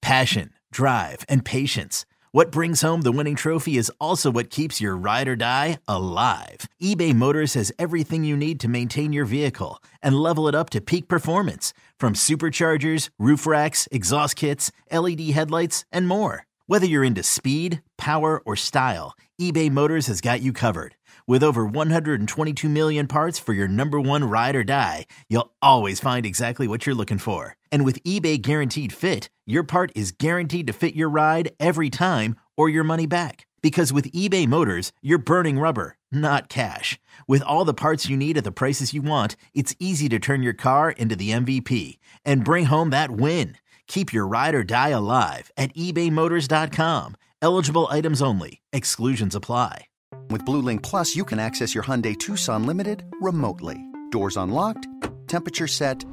Passion, drive, and patience. What brings home the winning trophy is also what keeps your ride or die alive. eBay Motors has everything you need to maintain your vehicle and level it up to peak performance, from superchargers, roof racks, exhaust kits, LED headlights, and more. Whether you're into speed, power, or style, eBay Motors has got you covered. With over 122 million parts for your number one ride or die, you'll always find exactly what you're looking for. And with eBay Guaranteed Fit, your part is guaranteed to fit your ride every time or your money back. Because with eBay Motors, you're burning rubber, not cash. With all the parts you need at the prices you want, it's easy to turn your car into the MVP and bring home that win. Keep your ride or die alive at ebaymotors.com. Eligible items only. Exclusions apply. With Blue Link Plus, you can access your Hyundai Tucson Limited remotely. Doors unlocked, temperature set,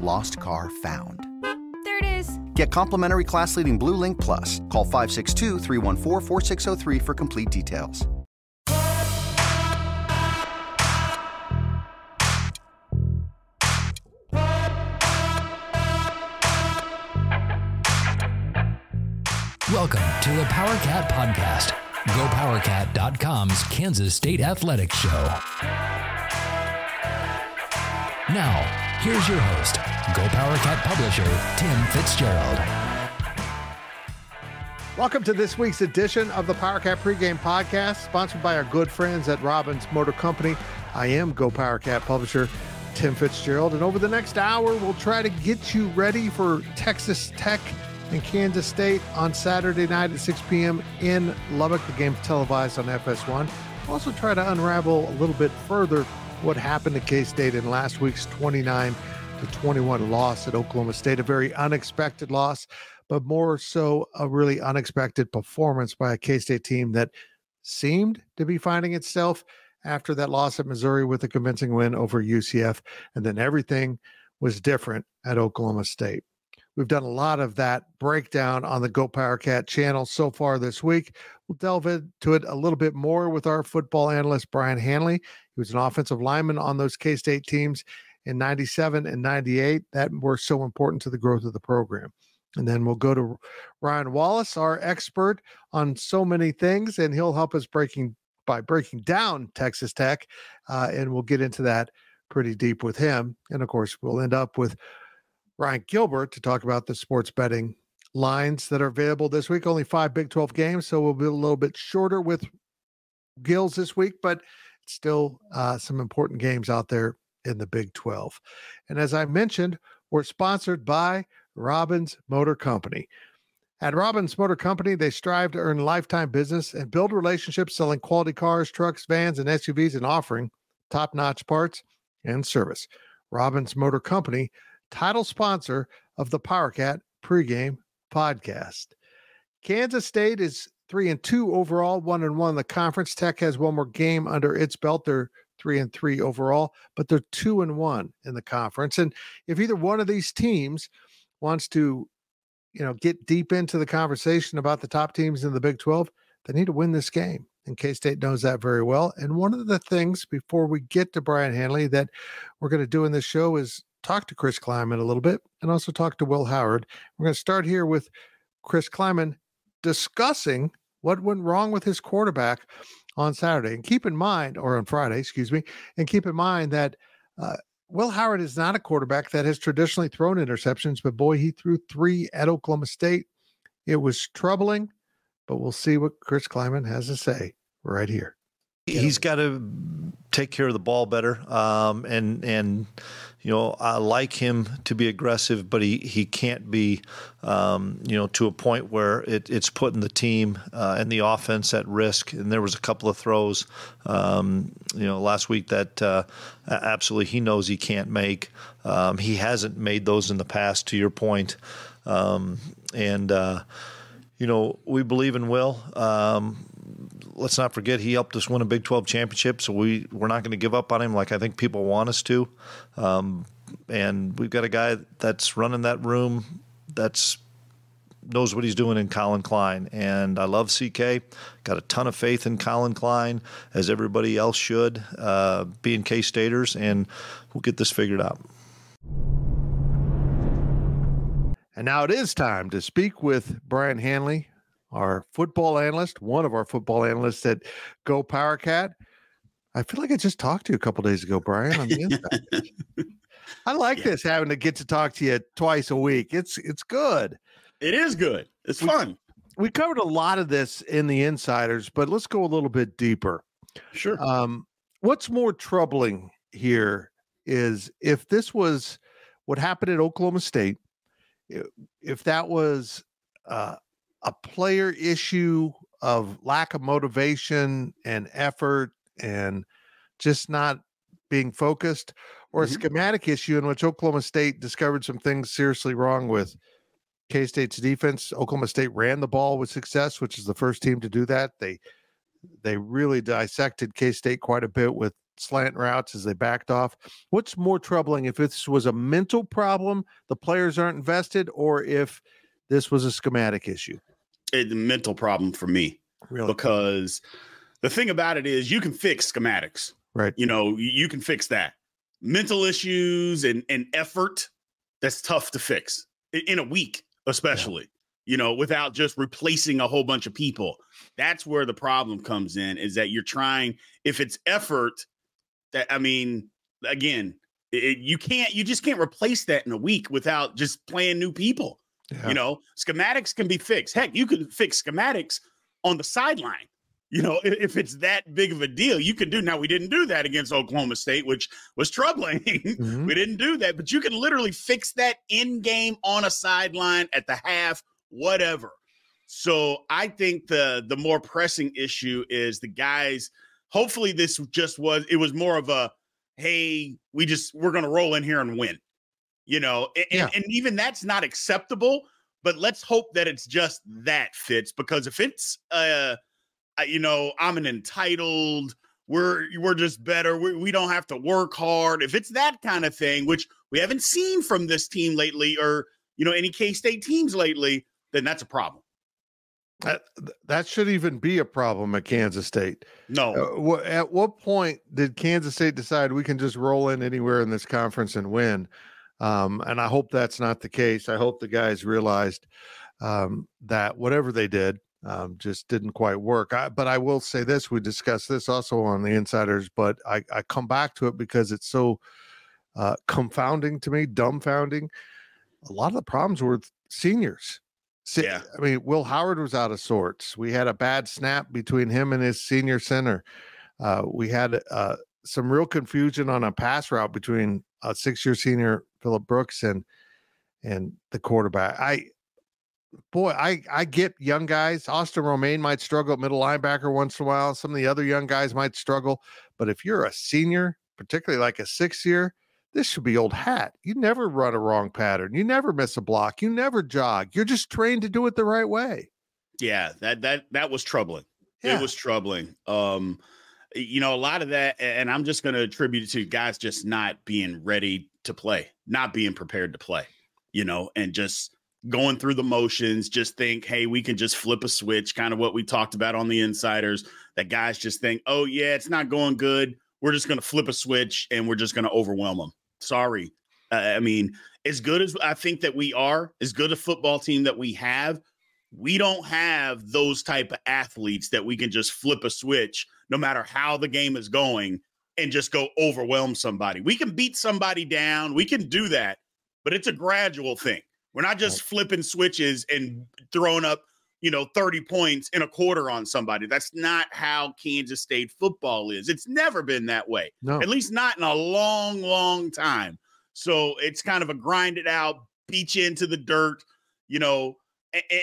lost car found. There it is. Get complimentary class-leading Blue Link Plus. Call 562-314-4603 for complete details. Welcome to the Powercat Podcast, GoPowercat.com's Kansas State Athletics Show. Now, here's your host, GoPowercat publisher, Tim Fitzgerald. Welcome to this week's edition of the Powercat Pregame Podcast, sponsored by our good friends at Robbins Motor Company. I am GoPowercat publisher, Tim Fitzgerald, and over the next hour, we'll try to get you ready for Texas Tech and Kansas State on Saturday night at 6 p.m. in Lubbock. The game's televised on FS1. We'll also try to unravel a little bit further what happened to K-State in last week's 29-21 loss at Oklahoma State. A very unexpected loss, but more so a really unexpected performance by a K-State team that seemed to be finding itself after that loss at Missouri with a convincing win over UCF. And then everything was different at Oklahoma State. We've done a lot of that breakdown on the GoPowercat channel so far this week. We'll delve into it a little bit more with our football analyst, Brien Hanley. He was an offensive lineman on those K-State teams in 97 and 98 that were so important to the growth of the program. And then we'll go to Ryan Wallace, our expert on so many things, and he'll help us breaking down Texas Tech, and we'll get into that pretty deep with him. And, of course, we'll end up with Ryan Gilbert to talk about the sports betting lines that are available this week. Only 5 Big 12 games, so we'll be a little bit shorter with Gills this week, but still some important games out there in the Big 12. And as I mentioned, we're sponsored by Robbins Motor Company. At Robbins Motor Company, they strive to earn lifetime business and build relationships selling quality cars, trucks, vans, and SUVs and offering top-notch parts and service. Robbins Motor Company, title sponsor of the Powercat Pregame Podcast. Kansas State is 3-2 overall, 1-1 in the conference. Tech has one more game under its belt. They're 3-3 overall, but they're 2-1 in the conference. And if either one of these teams wants to, get deep into the conversation about the top teams in the Big 12, they need to win this game. And K-State knows that very well. And one of the things before we get to Brien Hanley that we're going to do in this show is talk to Chris Klieman a little bit and also talk to Will Howard. We're going to start here with Chris Klieman discussing what went wrong with his quarterback on Saturday. And keep in mind, or on Friday, and keep in mind that Will Howard is not a quarterback that has traditionally thrown interceptions, but boy, he threw 3 at Oklahoma State. It was troubling, but we'll see what Chris Klieman has to say right here. He's got to take care of the ball better. And I like him to be aggressive, but he can't be, to a point where it's putting the team and the offense at risk. And there was a couple of throws, last week that absolutely he knows he can't make. He hasn't made those in the past, to your point. We believe in Will. Let's not forget he helped us win a Big 12 championship, so we're not going to give up on him like I think people want us to. And we've got a guy that's running that room that's knows what he's doing in Colin Klein. And I love CK. Got a ton of faith in Colin Klein, as everybody else should, being K-Staters, and we'll get this figured out. And now it is time to speak with Brien Hanley, our football analyst, one of our football analysts at GoPowercat. I feel like I just talked to you a couple days ago, Brien, on the inside. I like this, having to get to talk to you twice a week. It's good. It is good. It's fun. We covered a lot of this in the insiders, but let's go a little bit deeper. Sure. What's more troubling here is if this was what happened at Oklahoma State, if that was a player issue of lack of motivation and effort and just not being focused, or a schematic issue in which Oklahoma State discovered some things seriously wrong with K-State's defense. Oklahoma State ran the ball with success, which is the first team to do that. They really dissected K-State quite a bit with slant routes as they backed off. What's more troubling, if this was a mental problem, the players aren't invested, or if this was a schematic issue? It's a mental problem for me. Really? Because the thing about it is you can fix schematics. Right. You know, you can fix that. Mental issues and effort, that's tough to fix in a week, especially, you know, without just replacing a whole bunch of people. That's where the problem comes in, is that you're trying, if it's effort, that, I mean, again, you just can't replace that in a week without just playing new people. Yeah. You know, schematics can be fixed. Heck, you can fix schematics on the sideline. You know, if it's that big of a deal, you can do. Now, we didn't do that against Oklahoma State, which was troubling. We didn't do that, but you can literally fix that in game on a sideline at the half, whatever. So I think the more pressing issue is the guys. Hopefully this it was more of a, hey, we're going to roll in here and win, you know, and even that's not acceptable, but let's hope that it's just that, Fitz, because if it's, you know, I'm an entitled, we're just better, we don't have to work hard. If it's that kind of thing, which we haven't seen from this team lately, or, you know, any K-State teams lately, then that's a problem. That should even be a problem at Kansas State. No. At what point did Kansas State decide we can just roll in anywhere in this conference and win? And I hope that's not the case. I hope the guys realized that whatever they did just didn't quite work. But I will say this, we discussed this also on the insiders, but I come back to it because it's so confounding to me, dumbfounding. A lot of the problems were with seniors. I mean, Will Howard was out of sorts. We had a bad snap between him and his senior center. We had some real confusion on a pass route between a 6-year senior Phillip Brooks and the quarterback. I get young guys. Austin Romaine might struggle at middle linebacker once in a while. Some of the other young guys might struggle. But if you're a senior, particularly like a 6-year, this should be old hat. You never run a wrong pattern. You never miss a block. You never jog. You're just trained to do it the right way. Yeah, that was troubling. Yeah. It was troubling. You know, a lot of that, and I'm just going to attribute it to guys just not being ready to play, not being prepared to play, you know, and just going through the motions, just think, hey, we can just flip a switch, kind of what we talked about on the insiders, that guys just think, oh, yeah, it's not going good. We're just going to flip a switch and we're just going to overwhelm them. Sorry. I mean, as good as I think that we are, as good a football team that we have, we don't have those type of athletes that we can just flip a switch no matter how the game is going and just go overwhelm somebody. We can beat somebody down. We can do that, but it's a gradual thing. We're not just flipping switches and throwing up, you know, 30 points in a quarter on somebody. That's not how Kansas State football is. It's never been that way. No. At least not in a long, long time. So it's kind of a grind it out, beat you into the dirt, you know,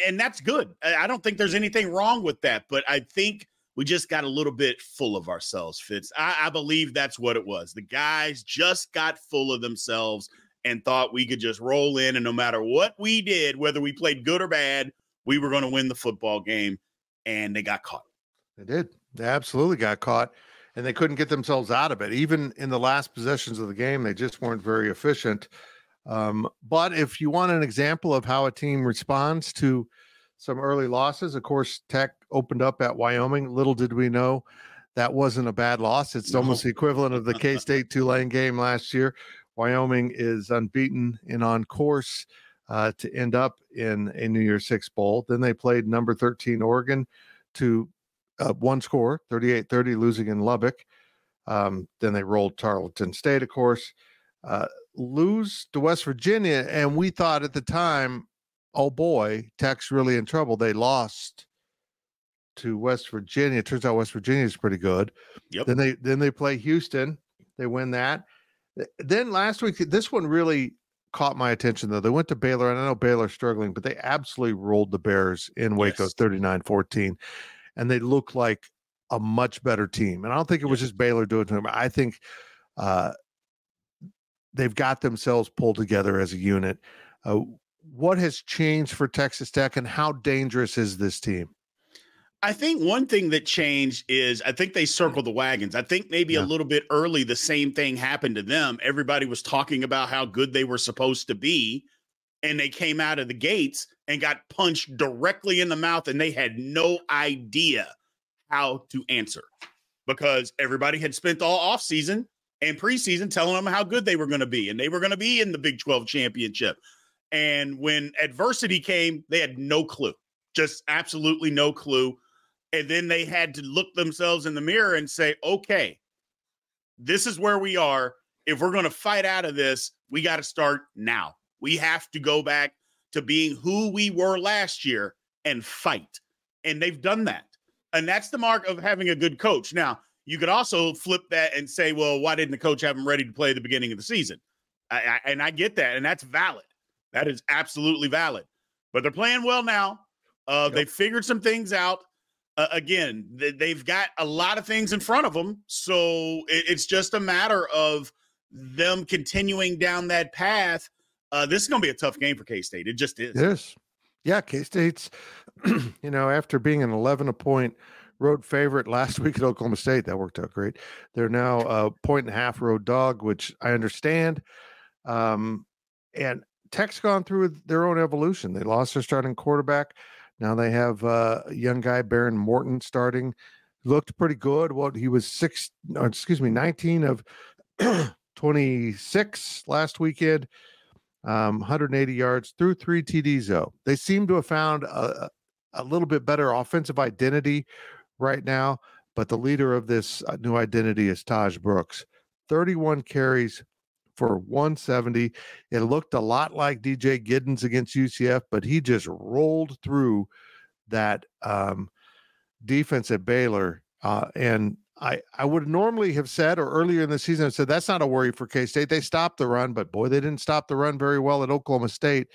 and that's good. I don't think there's anything wrong with that, but I think we just got a little bit full of ourselves, Fitz. I believe that's what it was. The guys just got full of themselves and thought we could just roll in, and no matter what we did, whether we played good or bad, we were going to win the football game, and they got caught. They did. They absolutely got caught, and they couldn't get themselves out of it. Even in the last possessions of the game, they just weren't very efficient. But if you want an example of how a team responds to some early losses, of course, Tech opened up at Wyoming. Little did we know that wasn't a bad loss. It's almost the equivalent of the K-State Tulane game last year. Wyoming is unbeaten and on course to end up in a New Year's Six bowl. Then they played number 13 Oregon to one score, 38-30, losing in Lubbock. Then they rolled Tarleton State, of course, lose to West Virginia. And we thought at the time, oh boy, Tech's really in trouble. They lost to West Virginia. It turns out West Virginia is pretty good. Yep. Then they play Houston. They win that. Then last week, this one really caught my attention, though. They went to Baylor, and I know Baylor's struggling, but they absolutely rolled the Bears in Waco, 39-14. And they look like a much better team. And I don't think it was just Baylor doing it to them. I think they've got themselves pulled together as a unit. What has changed for Texas Tech, and how dangerous is this team? I think one thing that changed is I think they circled the wagons. I think maybe a little bit early, the same thing happened to them. Everybody was talking about how good they were supposed to be, and they came out of the gates and got punched directly in the mouth, and they had no idea how to answer because everybody had spent all offseason and preseason telling them how good they were going to be, and they were going to be in the Big 12 championship. And when adversity came, they had no clue, just absolutely no clue. And then they had to look themselves in the mirror and say, okay, this is where we are. If we're going to fight out of this, we got to start now. We have to go back to being who we were last year and fight. And they've done that. And that's the mark of having a good coach. Now, you could also flip that and say, well, why didn't the coach have them ready to play at the beginning of the season? And I get that. And that's valid. That is absolutely valid. But they're playing well now. They figured some things out. Again, they've got a lot of things in front of them. So it's just a matter of them continuing down that path. This is going to be a tough game for K-State. It just is. Yes. Yeah, K-State's, after being an 11-point road favorite last week at Oklahoma State, that worked out great. They're now a 1.5 road dog, which I understand. And Tech's gone through their own evolution. They lost their starting quarterback. Now they have a young guy, Baron Morton, starting. Looked pretty good. He was 19 of 26 last weekend, 180 yards, threw 3 TDs, though. They seem to have found a little bit better offensive identity right now, but the leader of this new identity is Taj Brooks. 31 carries for 170. It looked a lot like DJ Giddens against UCF, but he just rolled through that defense at Baylor. And I would normally have said, or earlier in the season, I said, that's not a worry for K-State. They stopped the run, but boy, they didn't stop the run very well at Oklahoma State.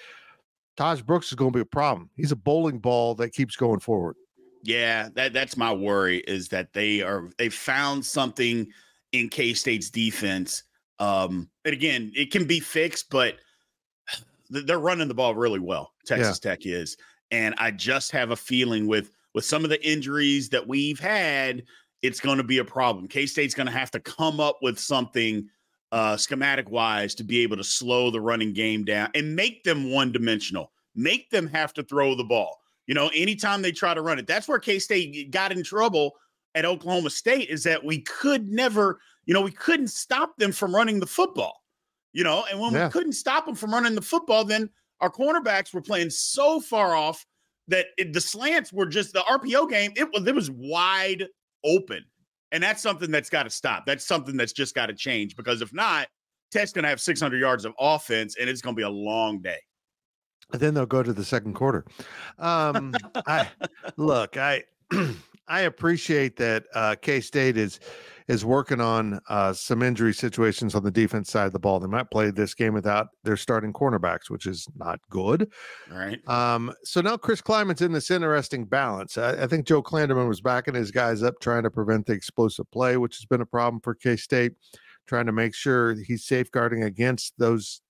Taj Brooks is going to be a problem. He's a bowling ball that keeps going forward. Yeah, that's my worry, is that they found something in K-State's defense. And again, it can be fixed, but they're running the ball really well. Texas Tech is. And I just have a feeling with some of the injuries that we've had, it's going to be a problem. K-State's going to have to come up with something schematic wise to be able to slow the running game down and make them one-dimensional, make them have to throw the ball. Anytime they try to run it, that's where K-State got in trouble at Oklahoma State, is that we could never, we couldn't stop them from running the football, and when we couldn't stop them from running the football, then our cornerbacks were playing so far off that the slants were just the RPO game. It was wide open. And that's something that's got to stop. That's something that's just got to change, because if not, Tech's going to have 600 yards of offense, and it's going to be a long day. And then they'll go to the second quarter. I appreciate that K-State is working on some injury situations on the defense side of the ball. They might play this game without their starting cornerbacks, which is not good. All right. So now Chris Kleiman's in this interesting balance. I think Joe Klanderman was backing his guys up, trying to prevent the explosive play, which has been a problem for K-State, trying to make sure he's safeguarding against those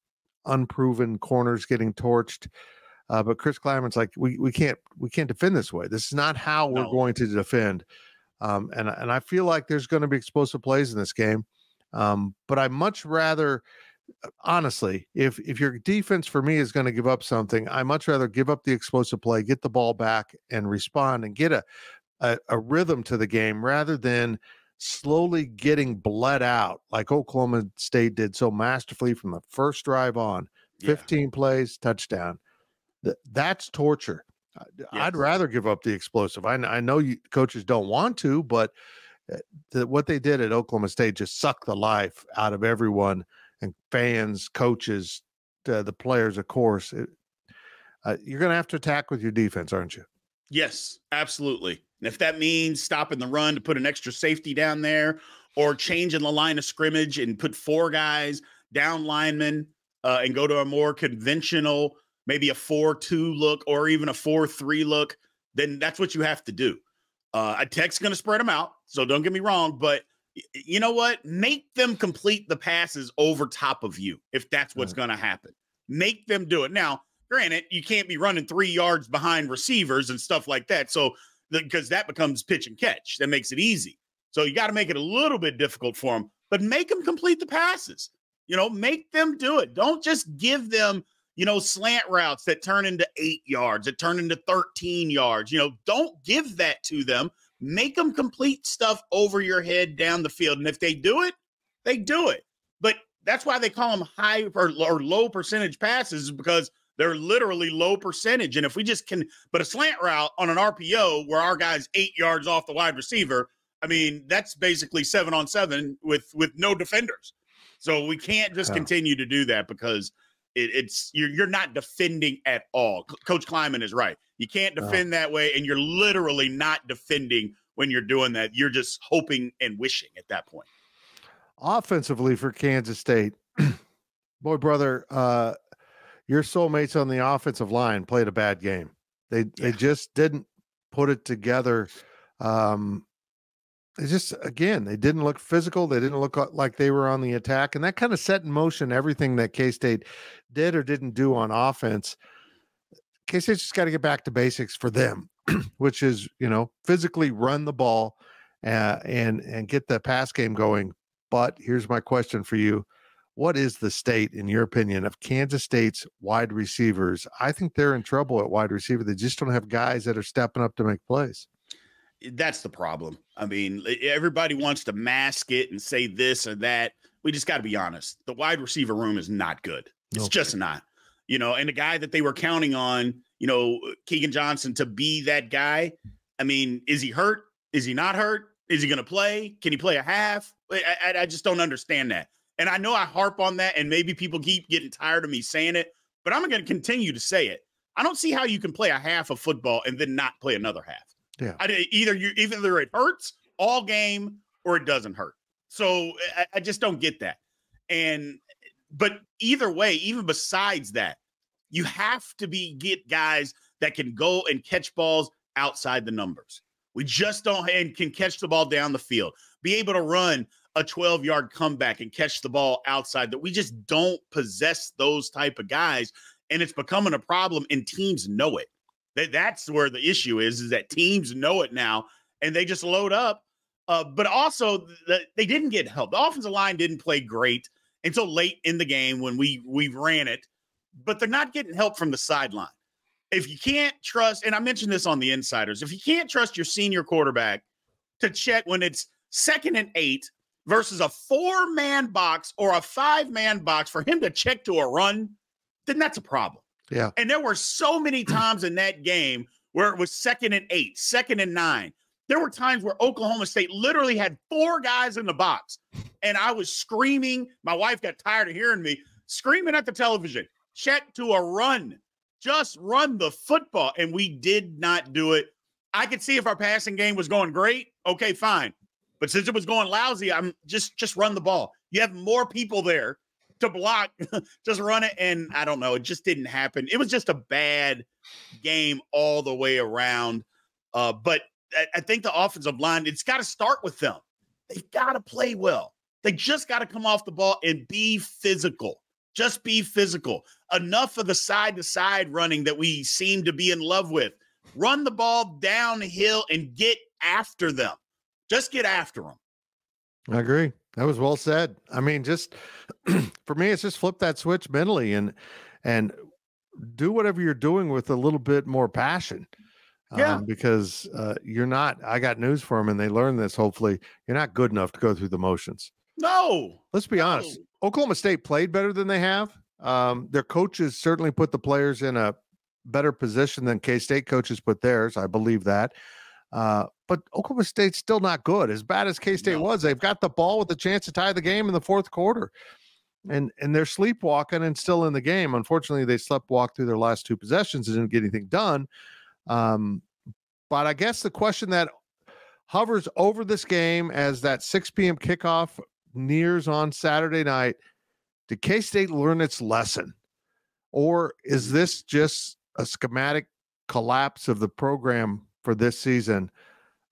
unproven corners getting torched. But Chris Kleiman's like, we can't defend this way. This is not how we're going to defend. And I feel like there's going to be explosive plays in this game. But I much rather, honestly, if your defense for me is going to give up something, I much rather give up the explosive play, get the ball back and respond and get a rhythm to the game, rather than slowly getting bled out like Oklahoma State did so masterfully from the first drive on. 15 plays, touchdown. That's torture. I'd rather give up the explosive. I know coaches don't want to, but what they did at Oklahoma State just sucked the life out of everyone, and fans, coaches, the players, of course. You're going to have to attack with your defense, aren't you? Yes, absolutely. And if that means stopping the run to put an extra safety down there, or changing the line of scrimmage and put 4 guys down linemen and go to a more conventional, maybe a 4-2 look or even a 4-3 look, then that's what you have to do. Tech's going to spread them out, so don't get me wrong, but you know what? Make them complete the passes over top of you if that's what's going to happen. Make them do it. Now, granted, you can't be running 3 yards behind receivers and stuff like that, so because that becomes pitch and catch. That makes it easy. So you got to make it a little bit difficult for them, but make them complete the passes. Make them do it. Don't just give them, slant routes that turn into 8 yards, that turn into 13 yards. Don't give that to them. Make them complete stuff over your head down the field. And if they do it, they do it. But that's why they call them high or low percentage passes, because they're literally low percentage. And if we just can, but a slant route on an RPO where our guy's 8 yards off the wide receiver, I mean, that's basically 7-on-7 with no defenders. So we can't just continue to do that, because you're not defending at all. Coach Kleiman is right. You can't defend that way, and you're literally not defending when you're doing that. You're just hoping and wishing at that point. Offensively for Kansas State, boy, brother, your soulmates on the offensive line played a bad game. They just didn't put it together. They didn't look physical. They didn't look like they were on the attack, and that kind of set in motion everything that K-State did or didn't do on offense. K-State's just got to get back to basics for them, which is, physically run the ball and get the pass game going. But here's my question for you. What is the state, in your opinion, of Kansas State's wide receivers? I think they're in trouble at wide receiver. They just don't have guys that are stepping up to make plays. That's the problem. I mean, everybody wants to mask it and say this or that. We just got to be honest. The wide receiver room is not good. It's just not. And the guy that they were counting on, Keegan Johnson, to be that guy. I mean, is he hurt? Is he not hurt? Is he going to play? Can he play a half? I just don't understand that. And I know I harp on that, and maybe people keep getting tired of me saying it, but I'm going to continue to say it. I don't see how you can play a half of football and then not play another half. Yeah. Either it hurts all game or it doesn't hurt. So I just don't get that. But either way, even besides that, you have to get guys that can go and catch balls outside the numbers. We just don't, and can catch the ball down the field, be able to run a 12-yard comeback and catch the ball outside. That we just don't possess those type of guys, and it's becoming a problem, and teams know it. That's where the issue is that teams know it now, and they just load up. But also, they didn't get help. The offensive line didn't play great until late in the game when we ran it, but they're not getting help from the sideline. If you can't trust, and I mentioned this on the Insiders, if you can't trust your senior quarterback to check when it's 2nd and 8 versus a 4-man box or a 5-man box for him to check to a run, then that's a problem. Yeah. And there were so many times in that game where it was 2nd and 8, 2nd and 9. There were times where Oklahoma State literally had 4 guys in the box, and I was screaming. My wife got tired of hearing me screaming at the television, check to a run. Just run the football. And we did not do it. I could see if our passing game was going great. Okay, fine. But since it was going lousy, I'm just run the ball. You have more people there to block. Just run it. And I don't know. It just didn't happen. It was just a bad game all the way around. But I think the offensive line, it's got to start with them. They've got to play well. They just got to come off the ball and be physical. Just be physical. Enough of the side-to-side running that we seem to be in love with. Run the ball downhill and get after them. Just get after them. I agree. That was well said. I mean, just for me, it's just flip that switch mentally and do whatever you're doing with a little bit more passion. Yeah. Because you're not, I got news for them, and they learn this, hopefully. You're not good enough to go through the motions. No. Let's be honest. Oklahoma State played better than they have. Their coaches certainly put the players in a better position than K-State coaches put theirs. I believe that. But Oklahoma State's still not good. As bad as K-State was, they've got the ball with a chance to tie the game in the fourth quarter. And they're sleepwalking and still in the game. Unfortunately, they sleptwalked through their last two possessions and didn't get anything done. But I guess the question that hovers over this game as that 6 p.m. kickoff nears on Saturday night, did K-State learn its lesson? Or is this just a schematic collapse of the program for this season?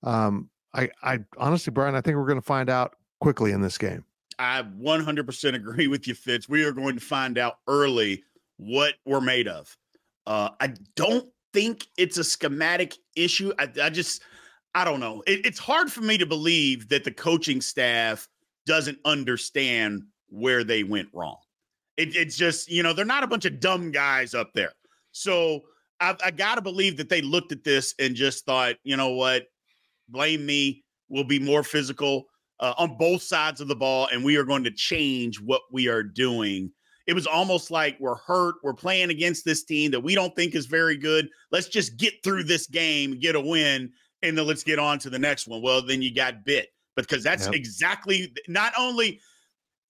I honestly, Brien, I think we're going to find out quickly in this game. I 100% agree with you, Fitz. We are going to find out early what we're made of. I don't think it's a schematic issue. I don't know. It's hard for me to believe that the coaching staff doesn't understand where they went wrong. It's just, they're not a bunch of dumb guys up there. So I got to believe that they looked at this and just thought, you know what, blame me. We'll be more physical on both sides of the ball, and we are going to change what we are doing. It was almost like we're hurt. We're playing against this team that we don't think is very good. Let's just get through this game, get a win, and then let's get on to the next one. Well, then you got bit, because that's exactly not only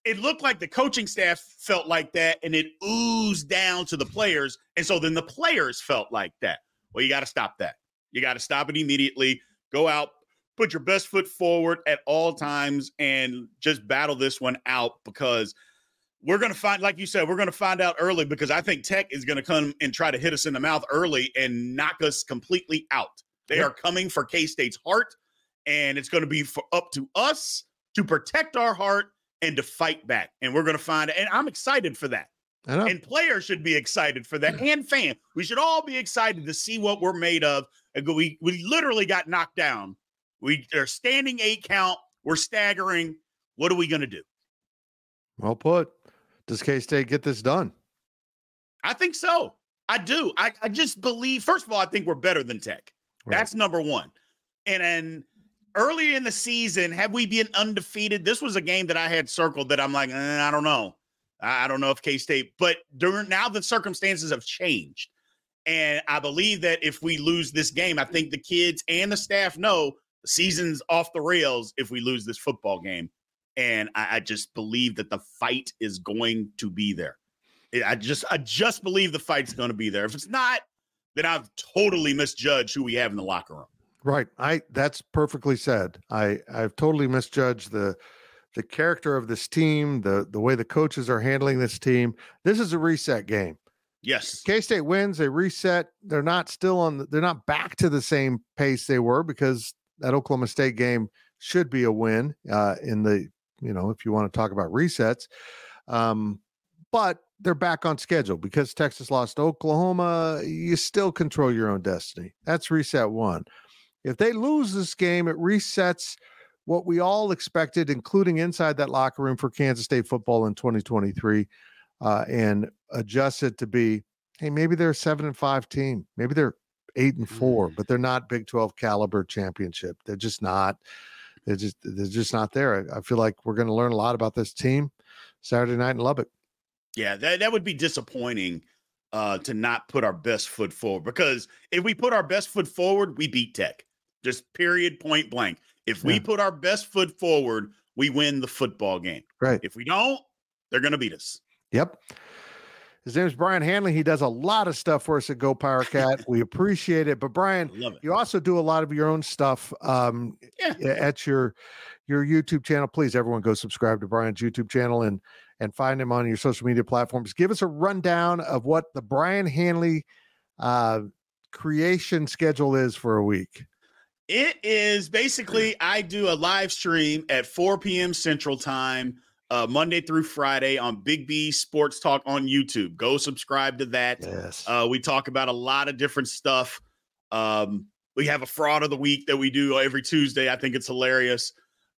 it looked like the coaching staff felt like that, and it oozed down to the players. And so then the players felt like that. Well, you got to stop that. You got to stop it immediately. Go out, put your best foot forward at all times, and just battle this one out, because we're going to find, like you said, we're going to find out early, because I think Tech is going to come and try to hit us in the mouth early and knock us completely out. They are coming for K-State's heart, and it's going to be up to us to protect our heart and to fight back. And we're going to find it. And I'm excited for that. And players should be excited for that. And fans, we should all be excited to see what we're made of. And we literally got knocked down. We are standing 8 count. We're staggering. What are we going to do? Well put. Does K-State get this done? I think so. I do. I just believe, first of all, I think we're better than Tech. Right. That's number one. And then earlier in the season, have we been undefeated? This was a game that I had circled that I'm like, I don't know. I don't know if K-State, but now the circumstances have changed. And I believe that if we lose this game, I think the kids and the staff know the season's off the rails if we lose this football game. And I just believe that the fight is going to be there. I just believe the fight's going to be there. If it's not, then I've totally misjudged who we have in the locker room. Right. That's perfectly said. I've totally misjudged the character of this team, the way the coaches are handling this team. This is a reset game. Yes. K-State wins, they reset. They're not they're not back to the same pace they were, because that Oklahoma State game should be a win in the, if you want to talk about resets. But they're back on schedule because Texas lost to Oklahoma. You still control your own destiny. That's reset one. If they lose this game, it resets what we all expected, including inside that locker room for Kansas State football in 2023, and adjusts it to be, hey, maybe they're a 7-5 team. Maybe they're 8-4, but they're not Big 12 caliber championship. They're just not. They're just not there. I feel like we're going to learn a lot about this team Saturday night in Lubbock. Yeah, that would be disappointing to not put our best foot forward, because if we put our best foot forward, we beat Tech. Just period, point blank. If we put our best foot forward, we win the football game. Right. If we don't, they're going to beat us. Yep. His name is Brien Hanley. He does a lot of stuff for us at GoPowercat. We appreciate it. But Brien, you also do a lot of your own stuff at your YouTube channel. Please, everyone, go subscribe to Brien's YouTube channel and find him on your social media platforms. Give us a rundown of what the Brien Hanley creation schedule is for a week. It is basically, I do a live stream at 4 p.m. Central Time, Monday through Friday on Big B Sports Talk on YouTube. Go subscribe to that. Yes. We talk about a lot of different stuff. We have a fraud of the week that we do every Tuesday. I think it's hilarious.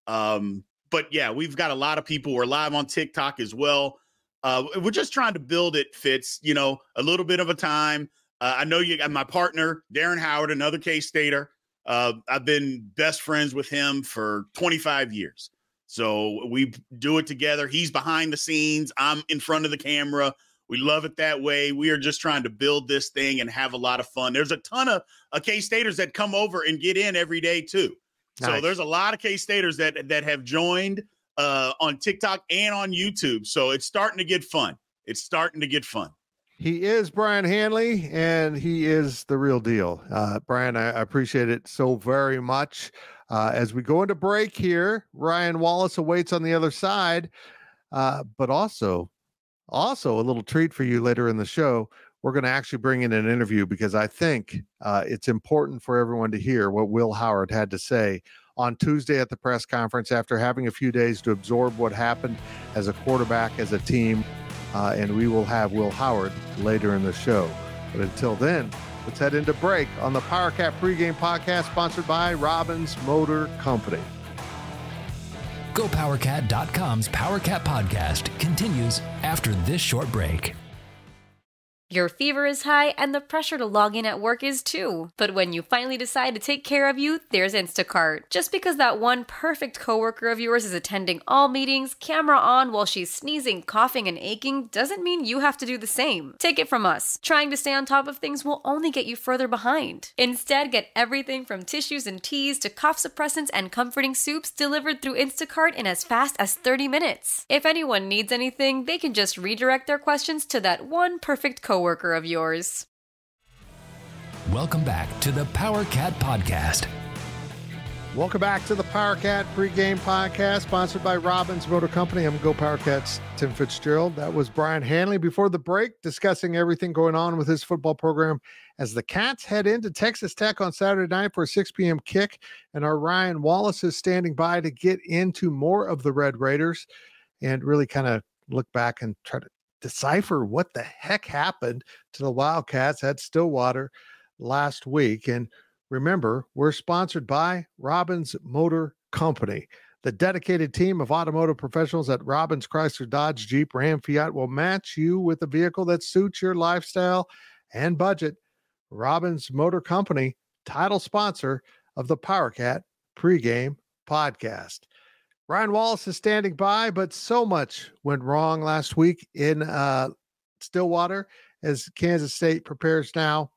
But yeah, we've got a lot of people. We're live on TikTok as well. We're just trying to build it, Fitz, a little bit of a time. I know you got my partner, Darren Howard, another K-Stater. I've been best friends with him for 25 years. So we do it together. He's behind the scenes. I'm in front of the camera. We love it that way. We are just trying to build this thing and have a lot of fun. There's a ton of K-Staters that come over and get in every day too. So Nice. there's a lot of K-Staters that have joined on TikTok and on YouTube. So it's starting to get fun. It's starting to get fun. He is Brien Hanley, and he is the real deal. Brien, I appreciate it so very much. As we go into break here, Ryan Wallace awaits on the other side, but also a little treat for you later in the show. We're going to actually bring in an interview because I think it's important for everyone to hear what Will Howard had to say on Tuesday at the press conference after having a few days to absorb what happened as a quarterback, as a team. And we will have Will Howard later in the show. But until then, let's head into break on the Powercat Pregame Podcast, sponsored by Robbins Motor Company. GoPowercat.com's Powercat Podcast continues after this short break. Your fever is high and the pressure to log in at work is too. But when you finally decide to take care of you, there's Instacart. Just because that one perfect coworker of yours is attending all meetings, camera on while she's sneezing, coughing, and aching, doesn't mean you have to do the same. Take it from us. Trying to stay on top of things will only get you further behind. Instead, get everything from tissues and teas to cough suppressants and comforting soups delivered through Instacart in as fast as 30 minutes. If anyone needs anything, they can just redirect their questions to that one perfect coworker of yours. Welcome back to the Powercat Podcast. Welcome back to the Powercat Pregame Podcast, sponsored by Robbins Motor Company. I'm GoPowercat's Tim Fitzgerald. That was Brien Hanley before the break, discussing everything going on with his football program as the Cats head into Texas Tech on Saturday night for a 6 p.m. kick. And our Ryan Wallace is standing by to get into more of the Red Raiders and really kind of look back and try to decipher what the heck happened to the Wildcats at Stillwater last week. And remember, we're sponsored by Robbins Motor Company. The dedicated team of automotive professionals at Robbins Chrysler Dodge Jeep Ram Fiat will match you with a vehicle that suits your lifestyle and budget. Robbins Motor Company, title sponsor of the Powercat Pregame Podcast. Ryan Wallace is standing by, but so much went wrong last week in Stillwater as Kansas State prepares now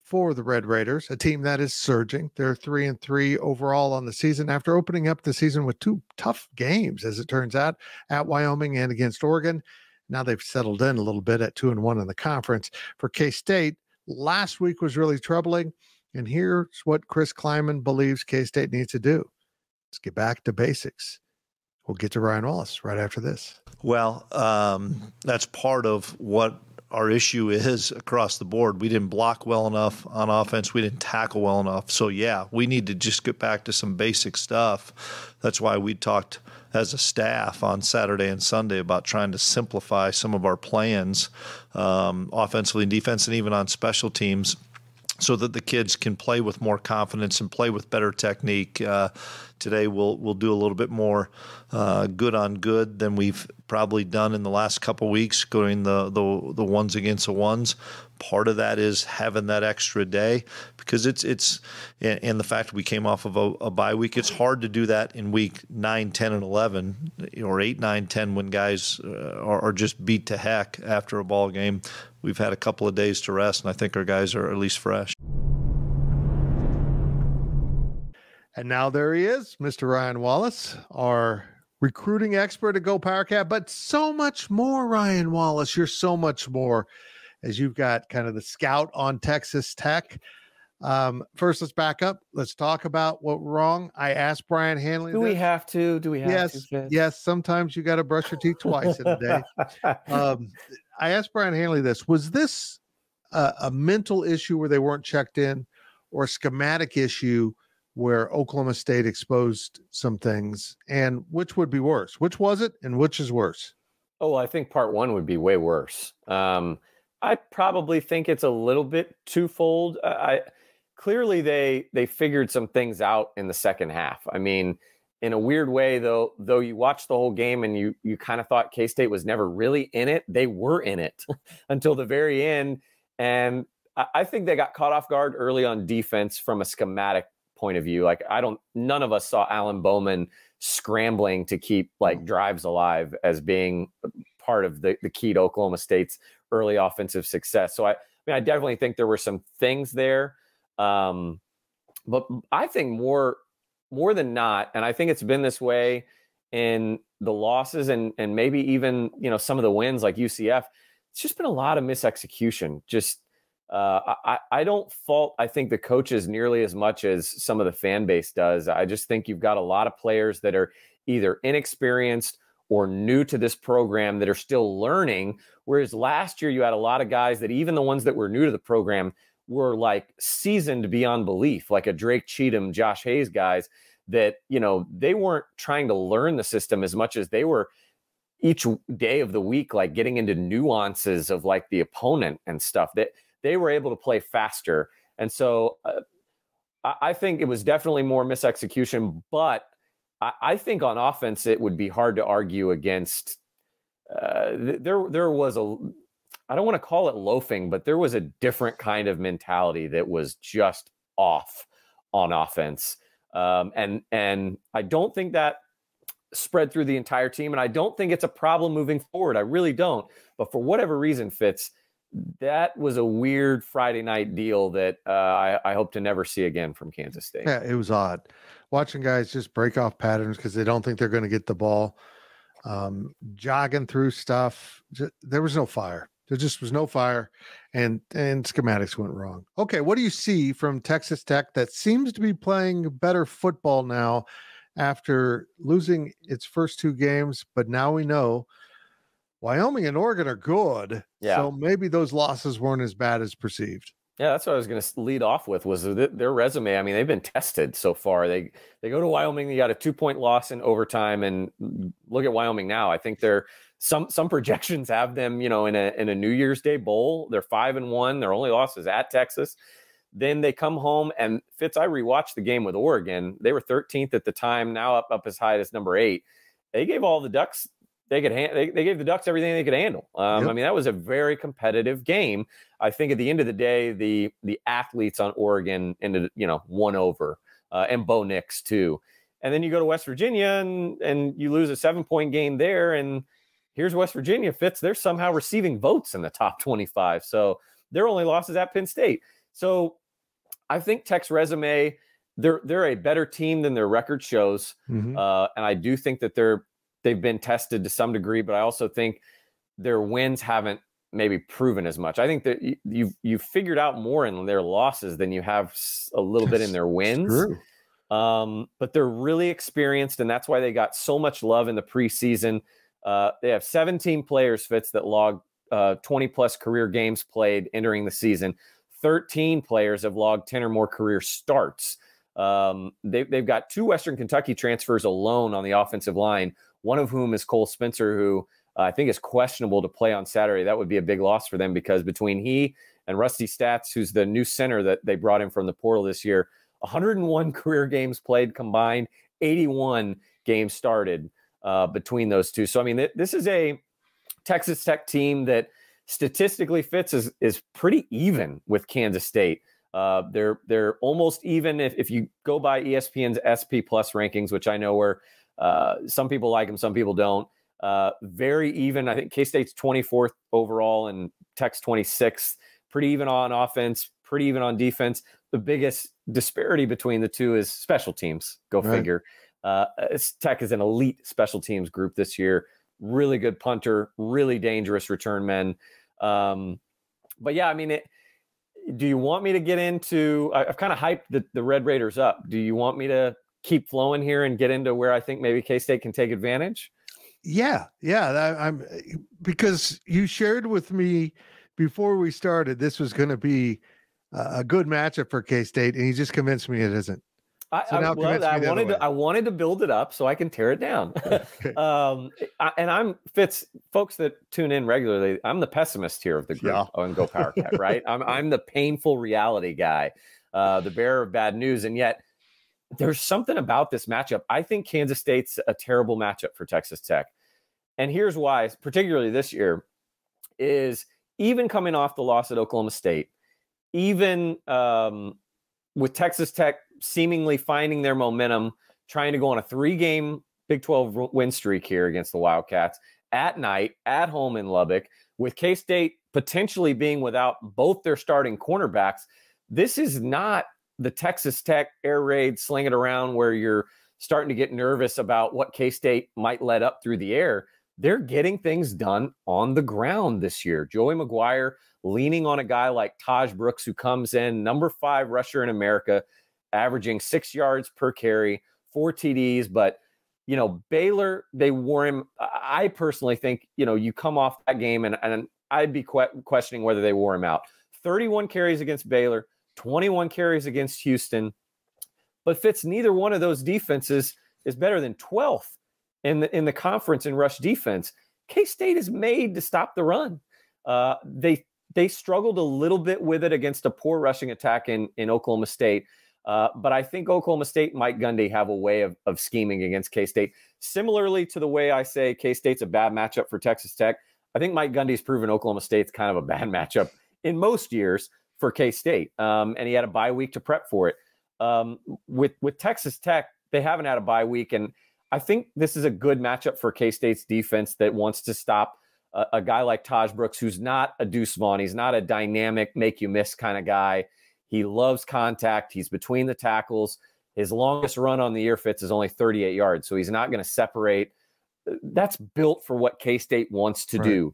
for the Red Raiders, a team that is surging. They're 3-3 overall on the season after opening up the season with two tough games, as it turns out, at Wyoming and against Oregon. Now they've settled in a little bit at 2-1 in the conference. For K-State, last week was really troubling, and here's what Chris Kleiman believes K-State needs to do. Let's get back to basics. We'll get to Ryan Wallace right after this. Well, that's part of what our issue is across the board. We didn't block well enough on offense. We didn't tackle well enough. So, yeah, we need to just get back to some basic stuff. That's why we talked as a staff on Saturday and Sunday about trying to simplify some of our plans offensively and defense and even on special teams, so that the kids can play with more confidence and play with better technique. Today we'll do a little bit more good on good than we've probably done in the last couple of weeks, going the ones against the ones. Part of that is having that extra day, because it's and the fact we came off of a bye week. It's hard to do that in week 9, 10, and 11, or 8, 9, 10 when guys are just beat to heck after a ball game. We've had a couple of days to rest, and I think our guys are at least fresh. And now there he is, Mr. Ryan Wallace, our recruiting expert at GoPowercat, but so much more, Ryan Wallace. You're so much more, as you've got kind of the scout on Texas Tech. First, let's back up. Let's talk about what went wrong. I asked Brien Hanley. Do we have to? Yes. Sometimes you got to brush your teeth twice in a day. I asked Brien Hanley this. Was this a mental issue where they weren't checked in, or a schematic issue where Oklahoma State exposed some things? And which would be worse? Which was it, and which is worse? Oh, I think part one would be way worse. I probably think it's a little bit twofold. Clearly they figured some things out in the second half. I mean, in a weird way, though you watched the whole game and you kind of thought K-State was never really in it. They were in it until the very end. And I think they got caught off guard early on defense from a schematic point of view. Like, none of us saw Alan Bowman scrambling to keep like drives alive as being part of the key to Oklahoma State's early offensive success. So I definitely think there were some things there. But I think more than not, and I think it's been this way in the losses and maybe even, some of the wins like UCF, it's just been a lot of misexecution. Just I don't fault, I think, the coaches nearly as much as some of the fan base does. I just think you've got a lot of players that are either inexperienced or new to this program that are still learning. Whereas last year you had a lot of guys that, even the ones that were new to the program, were like seasoned beyond belief, like a Drake Cheatham, Josh Hayes guys that, they weren't trying to learn the system as much as they were each day of the week, like getting into nuances of like the opponent and stuff, that they were able to play faster. And so I think it was definitely more misexecution, but I think on offense, it would be hard to argue against. There was I don't want to call it loafing, but there was a different kind of mentality that was just off on offense. And I don't think that spread through the entire team. And I don't think it's a problem moving forward. I really don't. But for whatever reason, Fitz, that was a weird Friday night deal that I hope to never see again from Kansas State. Yeah, it was odd watching guys just break off patterns because they don't think they're going to get the ball, jogging through stuff. There was no fire. There just was no fire, and schematics went wrong. Okay, what do you see from Texas Tech that seems to be playing better football now after losing its first two games? But now we know Wyoming and Oregon are good, so maybe those losses weren't as bad as perceived. Yeah, that's what I was going to lead off with, was their resume. I mean, they've been tested so far. They go to Wyoming, they got a 2-point loss in overtime, and look at Wyoming now. I think they're some projections have them, in a New Year's Day bowl. They're 5-1. Their only loss is at Texas. Then they come home, and Fitz, I rewatched the game with Oregon. They were 13th at the time, now up as high as number 8. They gave all the Ducks. They gave the Ducks everything they could handle. I mean, that was a very competitive game. I think at the end of the day, the athletes on Oregon ended, won over, and Bo Nix too. And then you go to West Virginia and you lose a 7-point game there. And here's West Virginia, Fitz. They're somehow receiving votes in the top 25. So their only loss is at Penn State. So I think Tech's resume, they're a better team than their record shows. Mm-hmm. And I do think that they've been tested to some degree, but I also think their wins haven't maybe proven as much. I think that you've figured out more in their losses than you have a little bit in their wins. True. But they're really experienced, and that's why they got so much love in the preseason. They have 17 players, Fitz, that logged 20-plus career games played entering the season. 13 players have logged 10 or more career starts. They've got 2 Western Kentucky transfers alone on the offensive line, one of whom is Cole Spencer, who I think is questionable to play on Saturday. That would be a big loss for them, because between he and Rusty Stats, who's the new center that they brought in from the portal this year, 101 career games played combined, 81 games started between those two. So, I mean, this is a Texas Tech team that statistically, Fitz, is pretty even with Kansas State. They're almost even if you go by ESPN's SP Plus rankings, which I know where some people like them, some people don't. Very even. I think K-State's 24th overall and Tech's 26th. Pretty even on offense, pretty even on defense. The biggest disparity between the two is special teams. Go figure. Tech is an elite special teams group this year. Really good punter, really dangerous return men. But yeah, I mean, do you want me to get into? I've kind of hyped the Red Raiders up. Do you want me to keep flowing here and get into where I think maybe K-State can take advantage? Yeah. I'm because you shared with me before we started this was going to be a good matchup for K-State, and you just convinced me it isn't. I wanted to build it up so I can tear it down. Okay. And I'm Fitz, folks that tune in regularly, I'm the pessimist here of the group on GoPowercat, right? I'm the painful reality guy, the bearer of bad news. And yet there's something about this matchup. I think Kansas State's a terrible matchup for Texas Tech. And here's why, particularly this year, is even coming off the loss at Oklahoma State, even with Texas Tech seemingly finding their momentum, trying to go on a 3-game Big 12 win streak here against the Wildcats, at night, at home in Lubbock, with K-State potentially being without both their starting cornerbacks. This is not the Texas Tech air raid sling it around where you're starting to get nervous about what K-State might let up through the air. They're getting things done on the ground this year. Joey McGuire leaning on a guy like Taj Brooks, who comes in number 5 rusher in America, averaging 6 yards per carry, 4 TDs. But, Baylor, they wore him. I personally think, you come off that game and I'd be questioning whether they wore him out. 31 carries against Baylor, 21 carries against Houston. But Fitz, neither one of those defenses is better than 12th in the conference in rush defense. K-State is made to stop the run. They struggled a little bit with it against a poor rushing attack in Oklahoma State. But I think Oklahoma State and Mike Gundy have a way of scheming against K-State. Similarly to the way I say K-State's a bad matchup for Texas Tech, I think Mike Gundy's proven Oklahoma State's kind of a bad matchup in most years for K-State. And he had a bye week to prep for it. With Texas Tech, they haven't had a bye week. And I think this is a good matchup for K-State's defense that wants to stop a guy like Taj Brooks, who's not a Deuce Vaughn. He's not a dynamic, make you miss kind of guy. He loves contact. He's between the tackles. His longest run on the year, Fitz, is only 38 yards. So he's not going to separate. That's built for what K-State wants to do.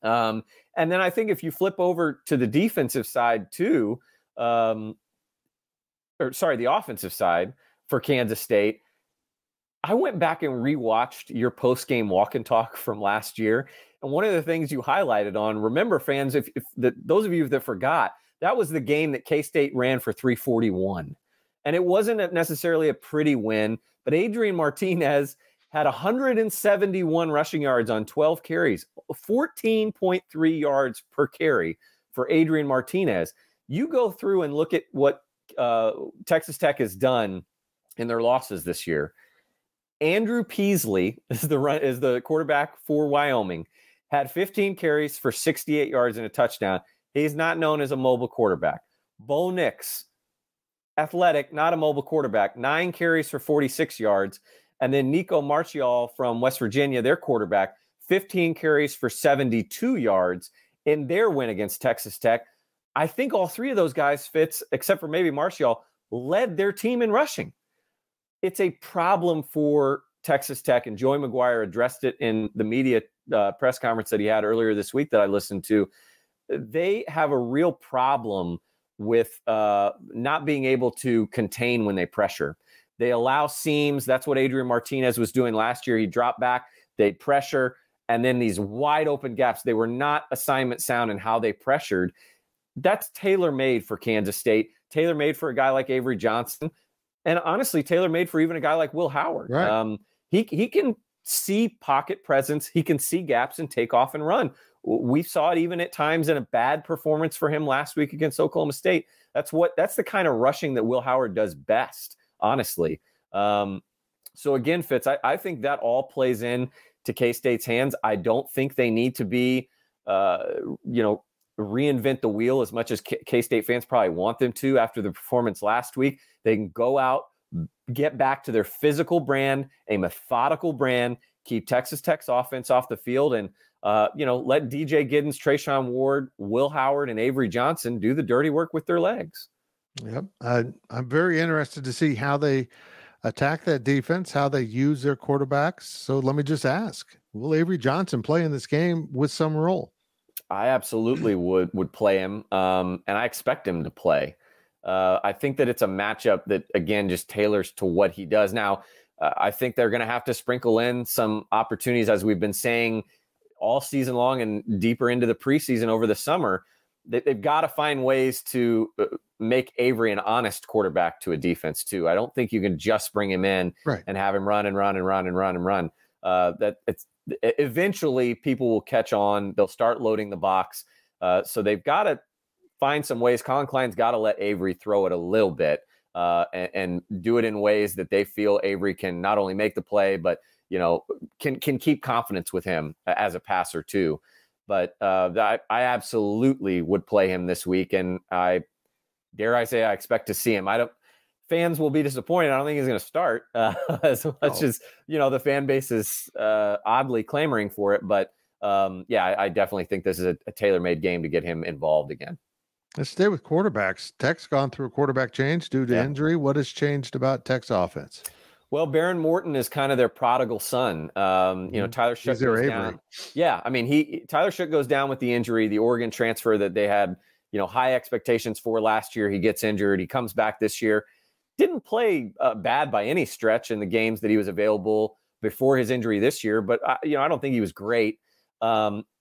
And then I think if you flip over to the defensive side too, the offensive side for Kansas State, I went back and rewatched your post-game walk and talk from last year. And one of the things you highlighted on, remember fans, if those of you that forgot, that was the game that K-State ran for 341. And it wasn't necessarily a pretty win, but Adrian Martinez had 171 rushing yards on 12 carries, 14.3 yards per carry for Adrian Martinez. You go through and look at what Texas Tech has done in their losses this year. Andrew Peasley is the quarterback for Wyoming, had 15 carries for 68 yards and a touchdown. He's not known as a mobile quarterback. Bo Nix, athletic, not a mobile quarterback, 9 carries for 46 yards. And then Nico Martial from West Virginia, their quarterback, 15 carries for 72 yards in their win against Texas Tech. I think all three of those guys, Fitz, except for maybe Martial, led their team in rushing. It's a problem for Texas Tech, and Joey McGuire addressed it in the media press conference that he had earlier this week that I listened to. They have a real problem with not being able to contain when they pressure. They allow seams. That's what Adrian Martinez was doing last year. He dropped back, they'd pressure, and then these wide open gaps. They were not assignment sound in how they pressured. That's tailor-made for Kansas State, tailor-made for a guy like Avery Johnson, and honestly, tailor-made for even a guy like Will Howard. Right. He can see pocket presence. He can see gaps and take off and run. We saw it even at times in a bad performance for him last week against Oklahoma State. That's the kind of rushing that Will Howard does best, honestly. So again, Fitz, I think that all plays in to K-State's hands. I don't think they need to be, reinvent the wheel as much as K-State fans probably want them to after the performance last week. They can go out, get back to their physical brand, a methodical brand, keep Texas Tech's offense off the field, and let DJ Giddens, Trayshawn Ward, Will Howard, and Avery Johnson do the dirty work with their legs. Yep. I'm very interested to see how they attack that defense, how they use their quarterbacks. So let me just ask, will Avery Johnson play in this game with some role? I absolutely would play him, and I expect him to play. I think that it's a matchup that, again, just tailors to what he does. Now, I think they're going to have to sprinkle in some opportunities, as we've been saying all season long and deeper into the preseason over the summer. They've got to find ways to make Avery an honest quarterback to a defense, too. I don't think you can just bring him in and have him run and run and run and run and run. Eventually, people will catch on. They'll start loading the box. So they've got to find some ways. Colin Klein's got to let Avery throw it a little bit and do it in ways that they feel Avery can not only make the play, but can keep confidence with him as a passer too. But I absolutely would play him this week, and I dare I say I expect to see him. fans will be disappointed. I don't think he's going to start as much as, the fan base is oddly clamoring for it. But I definitely think this is a tailor-made game to get him involved again. Let's stay with quarterbacks. Tech's gone through a quarterback change due to injury. What has changed about Tech's offense? Well, Baron Morton is kind of their prodigal son. Tyler Shook goes down. Yeah, I mean, Tyler Shook goes down with the injury, the Oregon transfer that they had, high expectations for last year. He gets injured. He comes back this year. Didn't play bad by any stretch in the games that he was available before his injury this year, but I don't think he was great.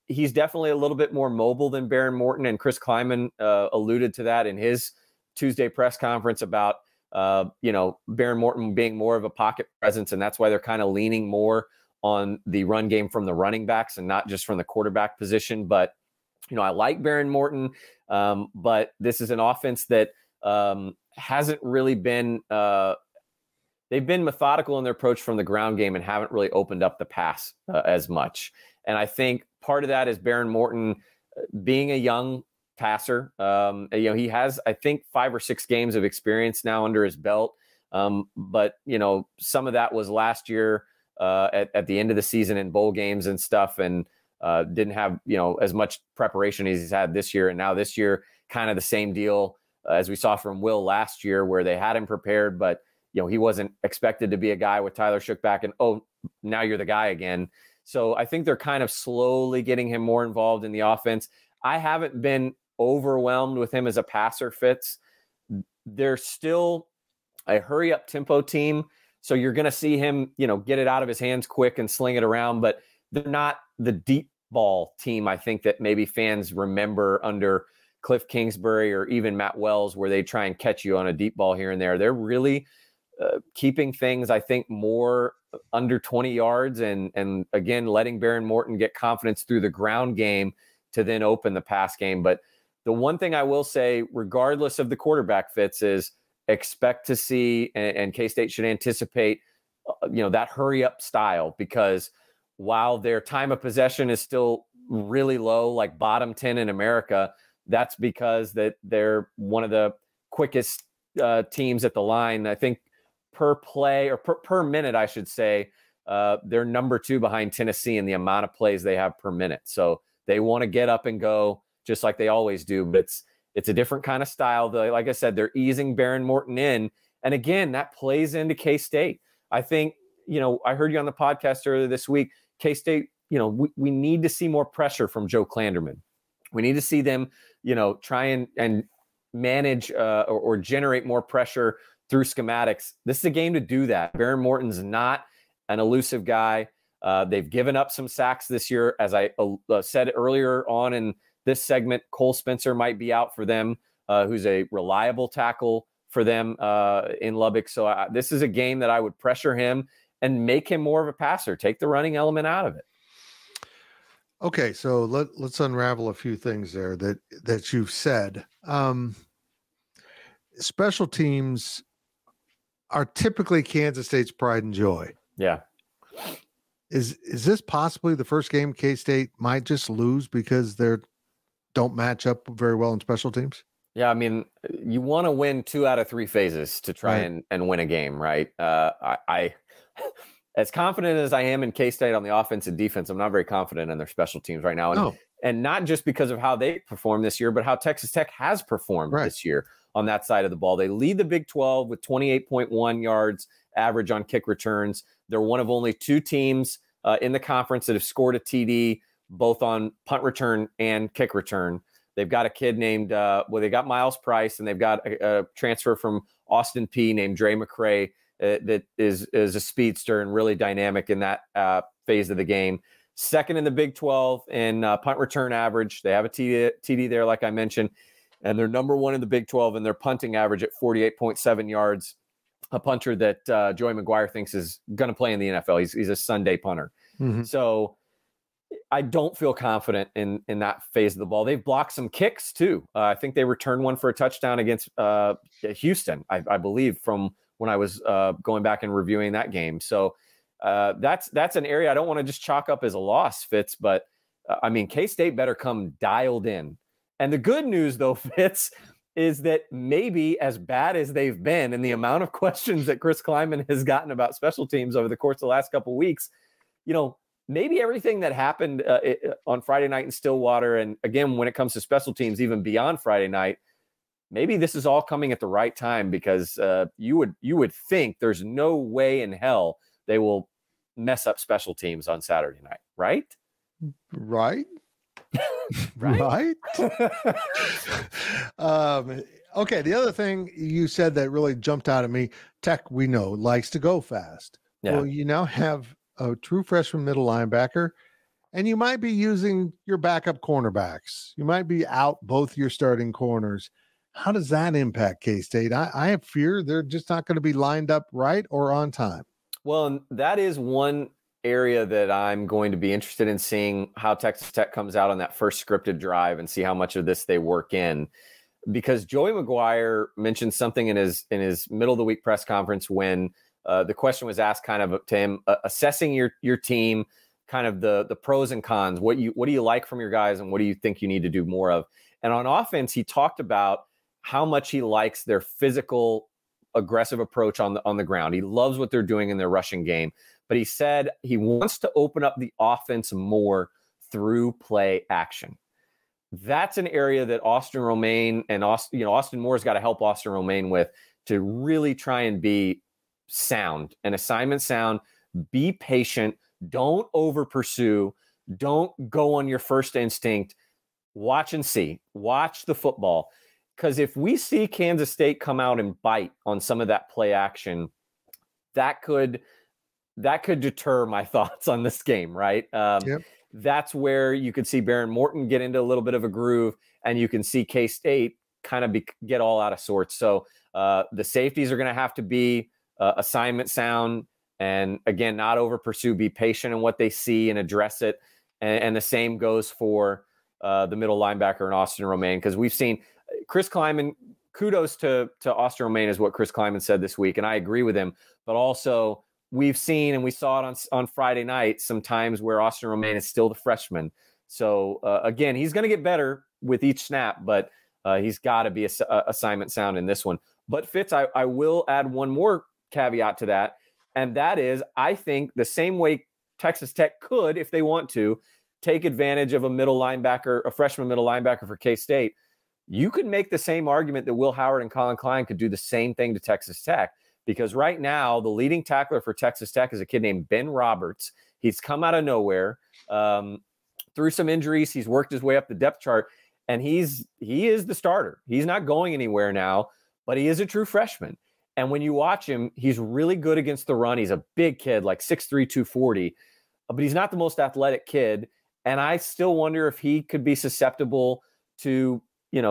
He's definitely a little bit more mobile than Baron Morton, and Chris Kleiman alluded to that in his Tuesday press conference about Baron Morton being more of a pocket presence, and that's why they're kind of leaning more on the run game from the running backs and not just from the quarterback position. But I like Baron Morton, but this is an offense that hasn't really been. They've been methodical in their approach from the ground game and haven't really opened up the pass as much. And I think part of that is Baron Morton being a young passer. He has, I think, 5 or 6 games of experience now under his belt. But some of that was last year at the end of the season in bowl games and stuff, and didn't have, as much preparation as he's had this year. And now this year, kind of the same deal as we saw from Will last year, where they had him prepared, but he wasn't expected to be a guy with Tyler Shook back and, now you're the guy again. So I think they're kind of slowly getting him more involved in the offense. I haven't been overwhelmed with him as a passer, Fitz. They're still a hurry up tempo team. So you're going to see him, get it out of his hands quick and sling it around, but they're not the deep ball team. I think that maybe fans remember under Cliff Kingsbury or even Matt Wells, where they try and catch you on a deep ball here and there. They're really keeping things, I think, more under 20 yards and again, letting Baron Morton get confidence through the ground game to then open the pass game. But the one thing I will say, regardless of the quarterback fits, is expect to see, and K-State should anticipate, that hurry up style, because while their time of possession is still really low, like bottom 10 in America, that's because that they're one of the quickest teams at the line. I think per play or per minute, I should say, they're number 2 behind Tennessee in the amount of plays they have per minute. So they want to get up and go just like they always do, but it's a different kind of style. Like I said, they're easing Baron Morton in. And again, that plays into K-State. I think, I heard you on the podcast earlier this week, K-State, we need to see more pressure from Joe Klanderman. We need to see them, try and manage or generate more pressure through schematics. This is a game to do that. Baron Morton's not an elusive guy. They've given up some sacks this year. As I said earlier on in this segment, Cole Spencer might be out for them, who's a reliable tackle for them in Lubbock. So this is a game that I would pressure him and make him more of a passer. Take the running element out of it. Okay, so let's unravel a few things there that you've said. Special teams are typically Kansas State's pride and joy. Yeah. Is this possibly the first game K-State might just lose because they don't match up very well in special teams? Yeah, I mean, you want to win 2 out of 3 phases to try and win a game, right? I as confident as I am in K-State on the offense and defense, I'm not very confident in their special teams right now. And not just because of how they performed this year, but how Texas Tech has performed this year on that side of the ball. They lead the Big 12 with 28.1 yards average on kick returns. They're one of only 2 teams in the conference that have scored a TD, both on punt return and kick return. They've got a kid named, they got Miles Price, and they've got a transfer from Austin P named Dre McCray that is a speedster and really dynamic in that phase of the game. Second in the Big 12 in punt return average. They have a TD there, like I mentioned, and they're number 1 in the Big 12 in their punting average at 48.7 yards. A punter that Joey McGuire thinks is going to play in the NFL. He's a Sunday punter. Mm-hmm. So I don't feel confident in that phase of the ball. They've blocked some kicks too. I think they returned one for a touchdown against Houston, I believe, from when I was going back and reviewing that game. So that's an area I don't want to just chalk up as a loss, Fitz. But I mean, K-State better come dialed in. And the good news, though, Fitz, is that maybe as bad as they've been and the amount of questions that Chris Kleiman has gotten about special teams over the course of the last couple of weeks, maybe everything that happened on Friday night in Stillwater, and again, when it comes to special teams, even beyond Friday night, maybe this is all coming at the right time, because you would think there's no way in hell they will mess up special teams on Saturday night, right? Right. Right. Okay. The other thing you said that really jumped out at me, Tech, we know, likes to go fast. Yeah. Well, you now have a true freshman middle linebacker, and you might be using your backup cornerbacks. You might be out both your starting corners. How does that impact K-State? I have fear they're just not going to be lined up right or on time. Well, and that is one area that I'm going to be interested in seeing how Texas Tech comes out on that first scripted drive and see how much of this they work in. Because Joey McGuire mentioned something in his middle of the week press conference when the question was asked kind of to him, assessing your team, kind of the pros and cons. What do you like from your guys, and what do you think you need to do more of? And on offense, he talked about how much he likes their physical, aggressive approach on the ground. He loves what they're doing in their rushing game, but he said he wants to open up the offense more through play action. That's an area that Austin Romaine and Austin Moore's got to help Austin Romaine with, to really try and be sound and assignment sound. Be patient. Don't over pursue. Don't go on your first instinct. Watch and see. Watch the football. Because if we see Kansas State come out and bite on some of that play action, that could deter my thoughts on this game, right? Yep. That's where you could see Baron Morton get into a little bit of a groove, and you can see K-State kind of get all out of sorts. So the safeties are going to have to be assignment sound, and again, not over pursue, be patient in what they see and address it. And the same goes for the middle linebacker and Austin Romaine, because we've seen Chris Kleiman, kudos to Austin Romaine is what Chris Kleiman said this week, and I agree with him, but also we've seen, and we saw it on Friday night, some times where Austin Romaine is still the freshman. So again, he's going to get better with each snap, but he's got to be assignment sound in this one. But Fitz, I will add one more caveat to that, and that is, I think the same way Texas Tech could, if they want to, take advantage of a freshman middle linebacker for K-State, you could make the same argument that Will Howard and Colin Klein could do the same thing to Texas Tech. Because right now, the leading tackler for Texas Tech is a kid named Ben Roberts. He's come out of nowhere through some injuries. He's worked his way up the depth chart, and he is the starter. He's not going anywhere now, but he is a true freshman. And when you watch him, he's really good against the run. He's a big kid, like 6'3", 240, but he's not the most athletic kid. And I still wonder if he could be susceptible to,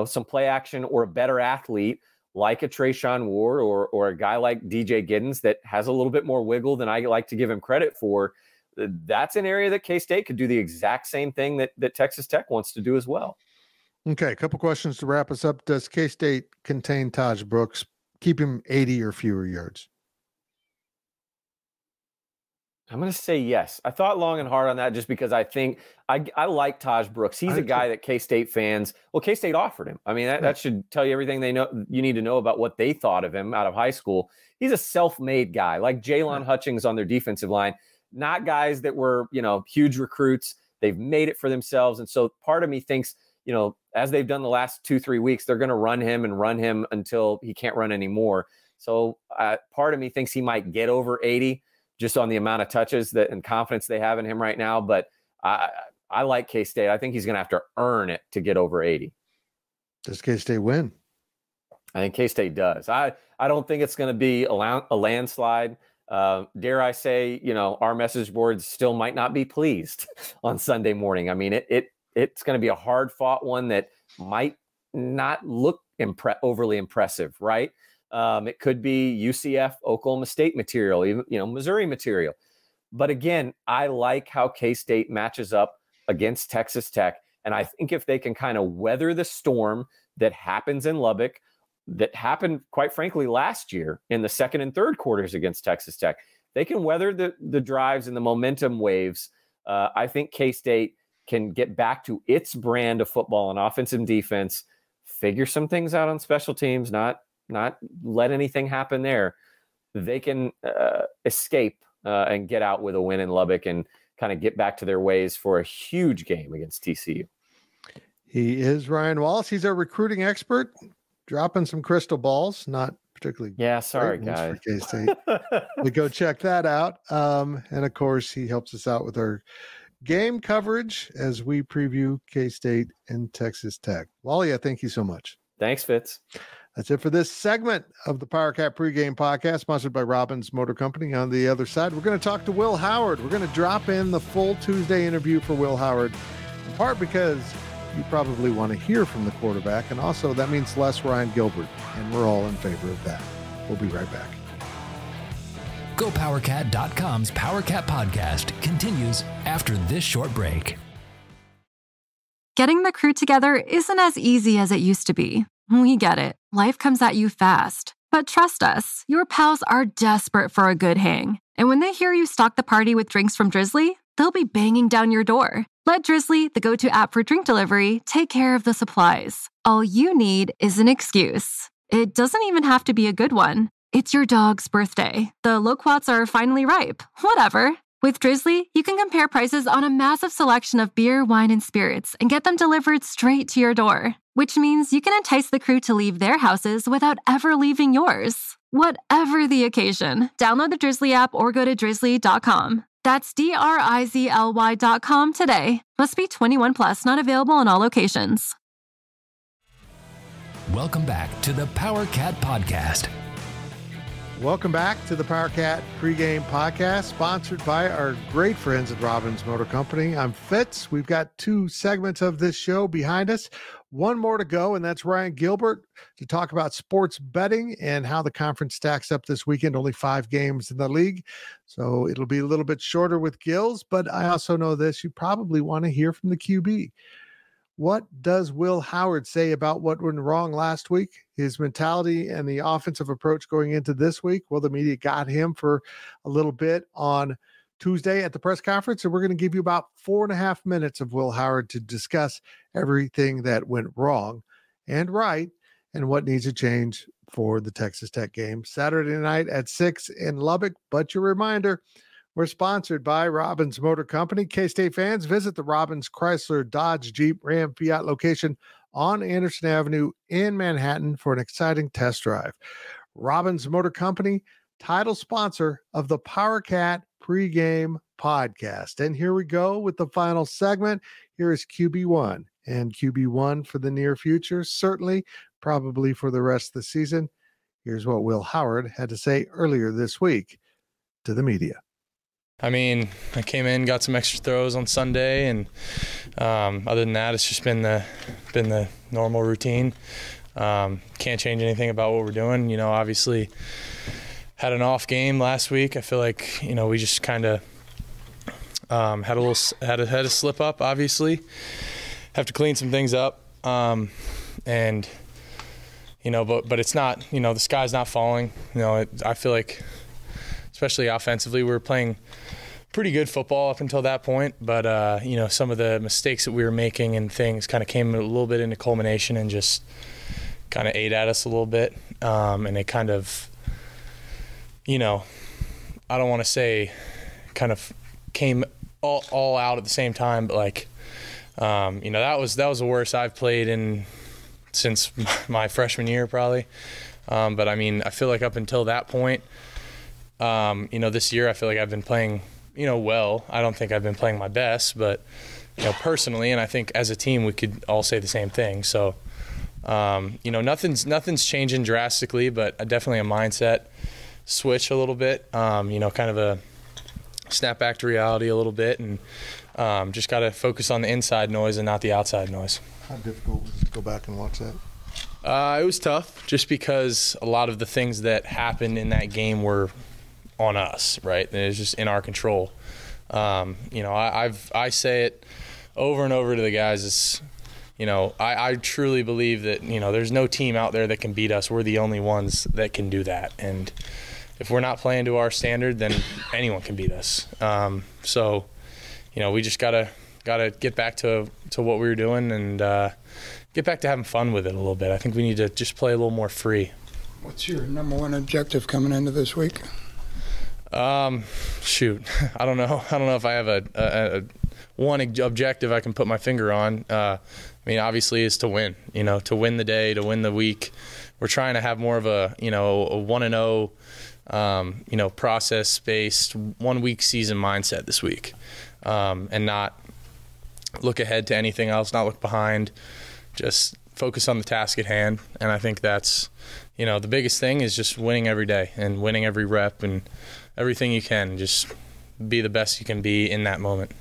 some play action or a better athlete like a Trayshawn Ward or a guy like DJ Giddens that has a little bit more wiggle than I like to give him credit for. That's an area that K-State could do the exact same thing that Texas Tech wants to do as well. Okay, a couple questions to wrap us up. Does K-State contain Taj Brooks, keep him 80 or fewer yards? I'm going to say yes. I thought long and hard on that just because I think I like Taj Brooks. He's a guy that K-State fans, K-State offered him. I mean, that should tell you everything you need to know about what they thought of him out of high school. He's a self-made guy, like Jalen Hutchings on their defensive line, not guys that were, huge recruits. They've made it for themselves. And so part of me thinks, as they've done the last 2-3 weeks, they're going to run him until he can't run anymore. So part of me thinks he might get over 80 just on the amount of touches and confidence they have in him right now. But I like K-State. I think he's going to have to earn it to get over 80. Does K-State win? I think K-State does. I don't think it's going to be a landslide. Dare I say, our message boards still might not be pleased on Sunday morning. I mean, it's going to be a hard-fought one that might not look overly impressive, right? It could be UCF, Oklahoma State material, even Missouri material. But again, I like how K-State matches up against Texas Tech, and I think if they can kind of weather the storm that happens in Lubbock, that happened, quite frankly, last year in the second and third quarters against Texas Tech, they can weather the drives and the momentum waves. I think K-State can get back to its brand of football on offense and defense figure some things out on special teams, not let anything happen there, they can escape and get out with a win in Lubbock and kind of get back to their ways for a huge game against TCU. He is Ryan Wallace. He's our recruiting expert, dropping some crystal balls, not particularly. Yeah, sorry, guys. For K-State. We go check that out. And of course, he helps us out with our game coverage as we preview K-State and Texas Tech. Wally, thank you so much. Thanks, Fitz. That's it for this segment of the Powercat Pregame Podcast, sponsored by Robbins Motor Company. On the other side, we're going to talk to Will Howard. We're going to drop in the full Tuesday interview for Will Howard, in part because you probably want to hear from the quarterback, and also that means less Ryan Gilbert, and we're all in favor of that. We'll be right back. GoPowercat.com's Powercat Podcast continues after this short break. Getting the crew together isn't as easy as it used to be. We get it. Life comes at you fast. But trust us, your pals are desperate for a good hang. And when they hear you stock the party with drinks from Drizzly, they'll be banging down your door. Let Drizzly, the go-to app for drink delivery, take care of the supplies. All you need is an excuse. It doesn't even have to be a good one. It's your dog's birthday. The loquats are finally ripe. Whatever. With Drizzly, you can compare prices on a massive selection of beer, wine, and spirits and get them delivered straight to your door. Which means you can entice the crew to leave their houses without ever leaving yours. Whatever the occasion, download the Drizzly app or go to drizzly.com. That's DRIZLY.com today. Must be 21 plus, not available in all locations. Welcome back to the Powercat Podcast. Welcome back to the Powercat Pregame Podcast, sponsored by our great friends at Robbins Motor Company. I'm Fitz. We've got 2 segments of this show behind us. One more to go, and that's Ryan Gilbert to talk about sports betting and how the conference stacks up this weekend. Only 5 games in the league, so it'll be a little bit shorter with Gills, but I also know this. You probably want to hear from the QB. What does Will Howard say about what went wrong last week, his mentality and the offensive approach going into this week? Well, the media got him for a little bit on Tuesday at the press conference, and we're going to give you about 4.5 minutes of Will Howard to discuss everything that went wrong and right and what needs to change for the Texas Tech game Saturday night at 6 in Lubbock. But your reminder, we're sponsored by Robbins Motor Company. K-State fans, visit the Robbins Chrysler Dodge Jeep Ram Fiat location on Anderson Avenue in Manhattan for an exciting test drive. Robbins Motor Company, title sponsor of the Powercat Pregame Podcast. And here we go with the final segment. Here is QB1. And QB1 for the near future, certainly, probably for the rest of the season. Here's what Will Howard had to say earlier this week to the media. I mean, I came in, got some extra throws on Sunday, and other than that, it's just been the normal routine. Can't change anything about what we're doing. You know, obviously had an off game last week. I feel like, you know, we just kind of had a slip up. Obviously, have to clean some things up, and you know, but it's not. You know, the sky's not falling. You know, I feel like, especially offensively, we were playing pretty good football up until that point, but you know, some of the mistakes that we were making and things kind of came a little bit into culmination and just kind of ate at us a little bit, and it kind of, you know, I don't want to say kind of came all out at the same time, but like, you know, that was the worst I've played in since my freshman year probably, but I mean, I feel like up until that point, you know, this year I feel like I've been playing, you know, well. I don't think I've been playing my best, but, you know, personally, and I think as a team we could all say the same thing. So, you know, nothing's changing drastically, but definitely a mindset switch a little bit. You know, kind of a snap back to reality a little bit, and just got to focus on the inside noise and not the outside noise. How difficult was it to go back and watch that? It was tough just because a lot of the things that happened in that game were on us, right? It was just in our control. You know, I say it over and over to the guys. It's, you know, I truly believe that, you know, there's no team out there that can beat us. We're the only ones that can do that. And if we're not playing to our standard, then anyone can beat us. So, you know, we just gotta get back to what we were doing and get get back to having fun with it a little bit. I think we need to just play a little more free. What's your number one objective coming into this week? Shoot, I don't know. I don't know if I have a one objective I can put my finger on. I mean, obviously, is to win. To win the day, to win the week. We're trying to have more of a 1-0, process-based 1 week season mindset this week, and not look ahead to anything else, not look behind, just focus on the task at hand. And I think that's, the biggest thing is just winning every day and winning every rep and everything you can. Just be the best you can be in that moment.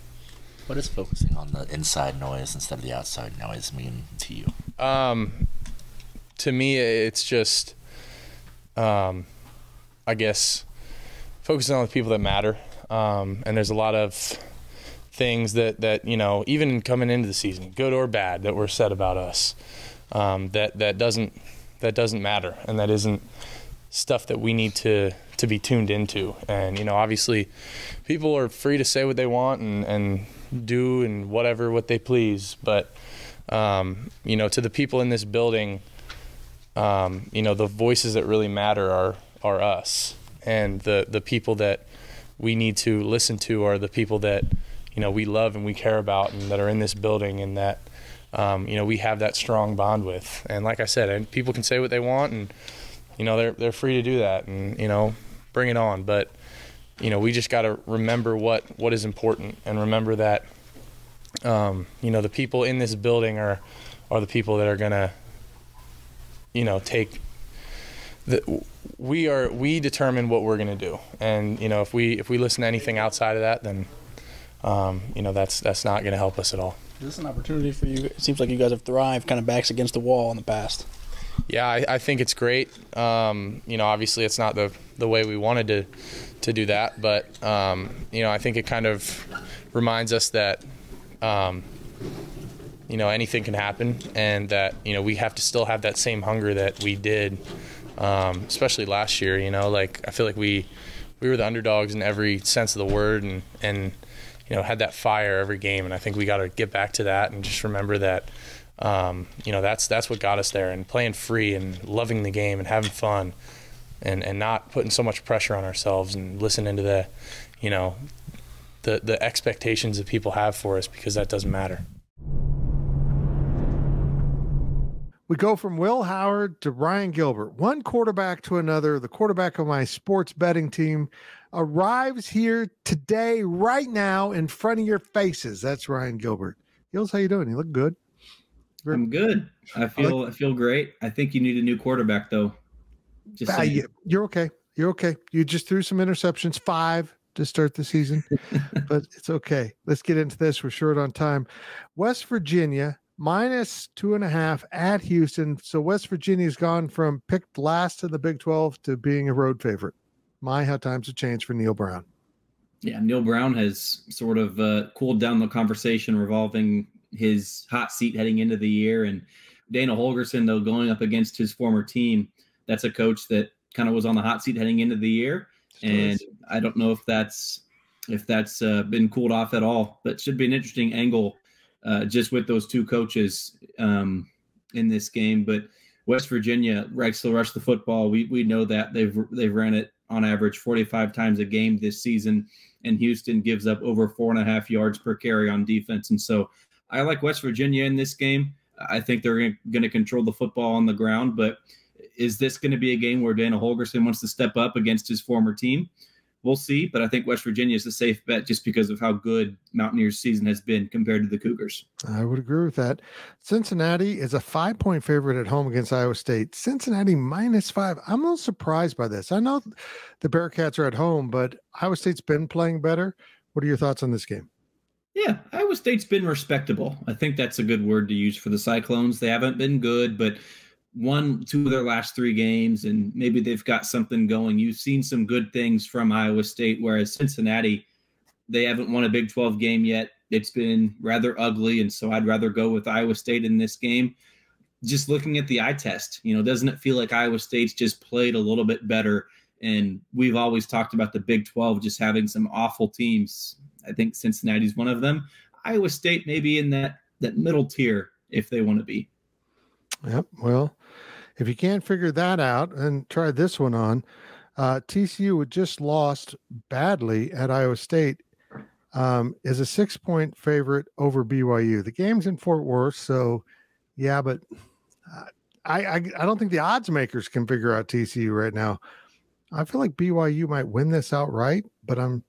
What does focusing on the inside noise instead of the outside noise mean to you? To me, it's just, I guess, focusing on the people that matter. And there's a lot of things that even coming into the season, good or bad, that were said about us, that doesn't matter, and that isn't stuff that we need to be tuned into. And obviously, people are free to say what they want and do and what they please. But to the people in this building, the voices that really matter are us, and the people that we need to listen to are the people that we love and we care about, and that are in this building, and that we have that strong bond with. And like I said, and people can say what they want, and they're free to do that, and bring it on. But we just got to remember what is important, and remember that the people in this building are the people that are gonna take the we determine what we're gonna do. And if we listen to anything outside of that, then that's not gonna help us at all. Is this an opportunity for you? It seems like you guys have thrived kind of backs against the wall in the past. Yeah, I think it's great. Obviously it's not the way we wanted to do that, but I think it kind of reminds us that anything can happen, and that we have to still have that same hunger that we did, especially last year. I feel like we were the underdogs in every sense of the word, and had that fire every game. And I think we got to get back to that, and just remember that that's what got us there, and playing free and loving the game and having fun, and not putting so much pressure on ourselves, and listening to the expectations that people have for us, because that doesn't matter. We go from Will Howard to Ryan Gilbert, one quarterback to another. The quarterback of my sports betting team arrives here today, right now, in front of your faces. That's Ryan Gilbert. Gills, how you doing? You look good. I'm good. I feel great. I think you need a new quarterback, though. You're okay. You're okay. You just threw some interceptions, 5 to start the season, but it's okay. Let's get into this. We're short on time. West Virginia -2.5 at Houston. So West Virginia's gone from picked last in the Big 12 to being a road favorite. How times have changed for Neil Brown. Yeah, Neil Brown has sort of cooled down the conversation revolving his hot seat heading into the year. And Dana Holgorsen, though, going up against his former team, that's a coach that kind of was on the hot seat heading into the year. And I don't know if that's been cooled off at all, but it should be an interesting angle just with those two coaches in this game. But West Virginia likes to rush the football. We know that they've ran it on average 45 times a game this season, and Houston gives up over 4.5 yards per carry on defense. And so I like West Virginia in this game. I think they're going to control the football on the ground, but is this going to be a game where Dana Holgorsen wants to step up against his former team? We'll see, but I think West Virginia is a safe bet just because of how good Mountaineers' season has been compared to the Cougars. I would agree with that. Cincinnati is a 5-point favorite at home against Iowa State. Cincinnati -5. I'm a little surprised by this. I know the Bearcats are at home, but Iowa State's been playing better. What are your thoughts on this game? Yeah, Iowa State's been respectable. I think that's a good word to use for the Cyclones. They haven't been good, but won 2 of their last 3 games, and maybe they've got something going. You've seen some good things from Iowa State, whereas Cincinnati, they haven't won a Big 12 game yet. It's been rather ugly, and so I'd rather go with Iowa State in this game. Just looking at the eye test, doesn't it feel like Iowa State's just played a little bit better? And we've always talked about the Big 12 just having some awful teams. I think Cincinnati's one of them. Iowa State maybe in that middle tier if they want to be. Yep. Well, if you can't figure that out, and try this one on. TCU had just lost badly at Iowa State. Is a 6-point favorite over BYU. The game's in Fort Worth, so yeah, but I don't think the odds makers can figure out TCU right now. I feel like BYU might win this outright, but I'm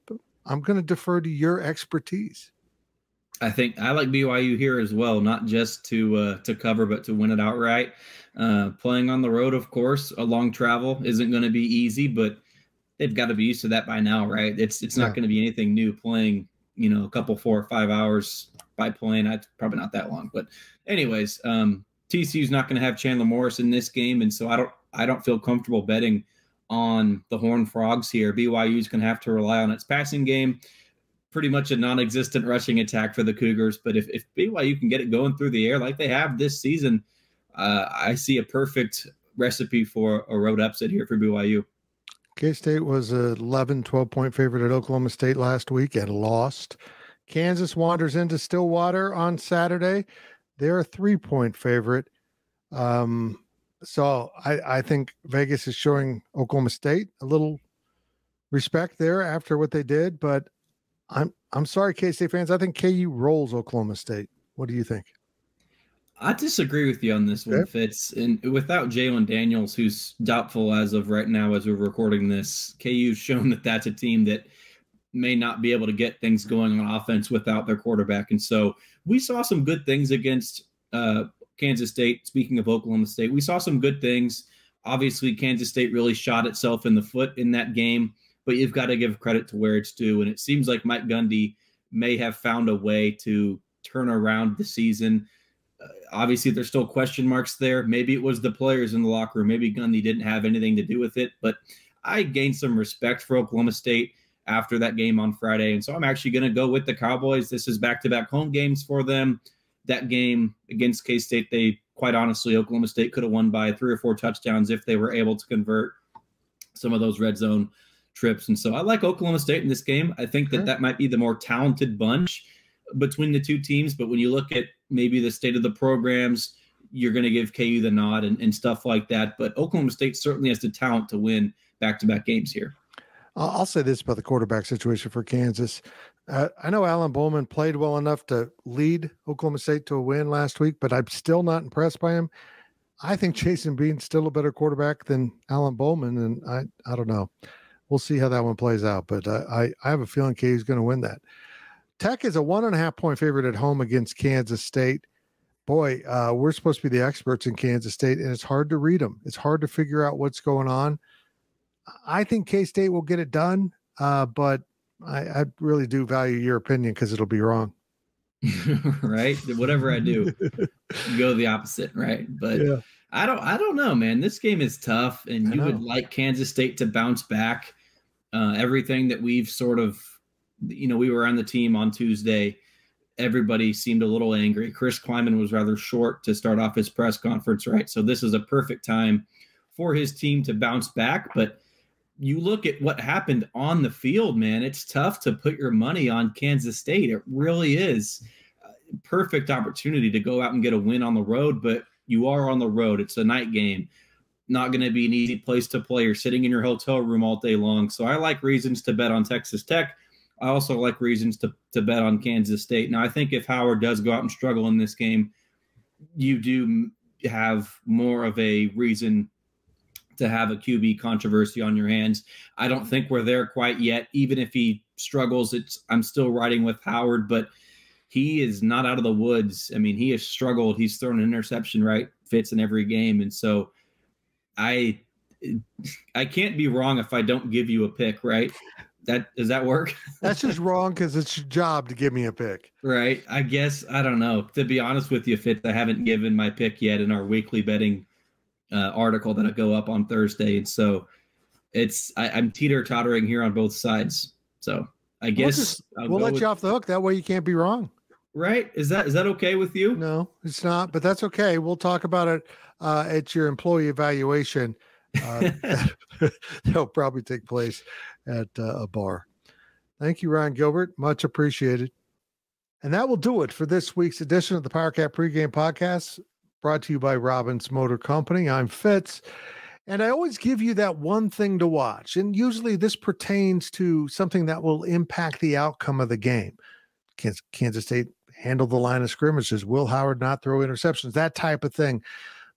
going to defer to your expertise. I think I like BYU here as well, not just to cover, but to win it outright. Playing on the road, of course, a long travel isn't going to be easy, but they've got to be used to that by now, right? It's not going to be anything new playing, a couple 4 or 5 hours by plane. Probably not that long, but anyways, TCU's not going to have Chandler Morris in this game, and so I don't feel comfortable betting on the Horned Frogs here. BYU's going to have to rely on its passing game. Pretty much a non-existent rushing attack for the Cougars, but if BYU can get it going through the air like they have this season, I see a perfect recipe for a road upset here for BYU. K-State was a 11, 12-point favorite at Oklahoma State last week and lost. Kansas wanders into Stillwater on Saturday. They're a 3-point favorite. So I think Vegas is showing Oklahoma State a little respect there after what they did, but I'm sorry, K-State fans. I think KU rolls Oklahoma State. What do you think? I disagree with you on this one, Fitz. And without Jalen Daniels, who's doubtful as of right now as we're recording this, KU's shown that that's a team that may not be able to get things going on offense without their quarterback. And so we saw some good things against Kansas State. Speaking of Oklahoma State, we saw some good things. Obviously, Kansas State really shot itself in the foot in that game, but you've got to give credit to where it's due. And it seems like Mike Gundy may have found a way to turn around the season. Obviously, there's still question marks there. Maybe it was the players in the locker room. Maybe Gundy didn't have anything to do with it. But I gained some respect for Oklahoma State after that game on Friday. And so I'm actually going to go with the Cowboys. This is back-to-back home games for them. That game against K-State, they quite honestly, Oklahoma State could have won by 3 or 4 touchdowns if they were able to convert some of those red zone trips. And so I like Oklahoma State in this game. I think that might be the more talented bunch between the two teams. But when you look at maybe the state of the programs, you're going to give KU the nod and stuff like that. But Oklahoma State certainly has the talent to win back-to-back games here. I'll say this about the quarterback situation for Kansas. I know Alan Bowman played well enough to lead Oklahoma State to a win last week, but I'm still not impressed by him. I think Jason Bean's still a better quarterback than Alan Bowman, and I don't know. We'll see how that one plays out, but I have a feeling KU's going to win that. Tech is a 1.5-point favorite at home against Kansas State. Boy, we're supposed to be the experts in Kansas State, and it's hard to read them. It's hard to figure out what's going on. I think K-State will get it done, but I really do value your opinion because it'll be wrong. Right? Whatever I do, go the opposite, right? But yeah. I don't know, man. This game is tough, and you would like Kansas State to bounce back. Everything that we've sort of, we were on the team on Tuesday. Everybody seemed a little angry. Chris Kleiman was rather short to start off his press conference, right? So this is a perfect time for his team to bounce back. But you look at what happened on the field, man, it's tough to put your money on Kansas State. It really is a perfect opportunity to go out and get a win on the road, but you are on the road. It's a night game. Not going to be an easy place to play. You're sitting in your hotel room all day long. So I like reasons to bet on Texas Tech. I also like reasons to bet on Kansas State. Now, I think if Howard does go out and struggle in this game, you do have more of a reason to have a QB controversy on your hands. I don't think we're there quite yet. Even if he struggles, I'm still riding with Howard, but he is not out of the woods. I mean, he has struggled. He's thrown an interception, right? Fits in every game. And so I can't be wrong if I don't give you a pick, right? Does that work? That's just wrong because it's your job to give me a pick. Right. I guess, I don't know. To be honest with you, Fitz, I haven't given my pick yet in our weekly betting article that'll go up on Thursday. And so I'm teeter-tottering here on both sides. So I guess we'll let you off the hook. That way you can't be wrong. Right. Is that okay with you? No, it's not, but that's okay. We'll talk about it at your employee evaluation. That'll probably take place at a bar. Thank you, Ryan Gilbert. Much appreciated. And that will do it for this week's edition of the Powercat Pregame Podcast. brought to you by Robbins Motor Company. I'm Fitz, and I always give you that one thing to watch. And usually this pertains to something that will impact the outcome of the game. Kansas State handled the line of scrimmages. Will Howard not throw interceptions? That type of thing.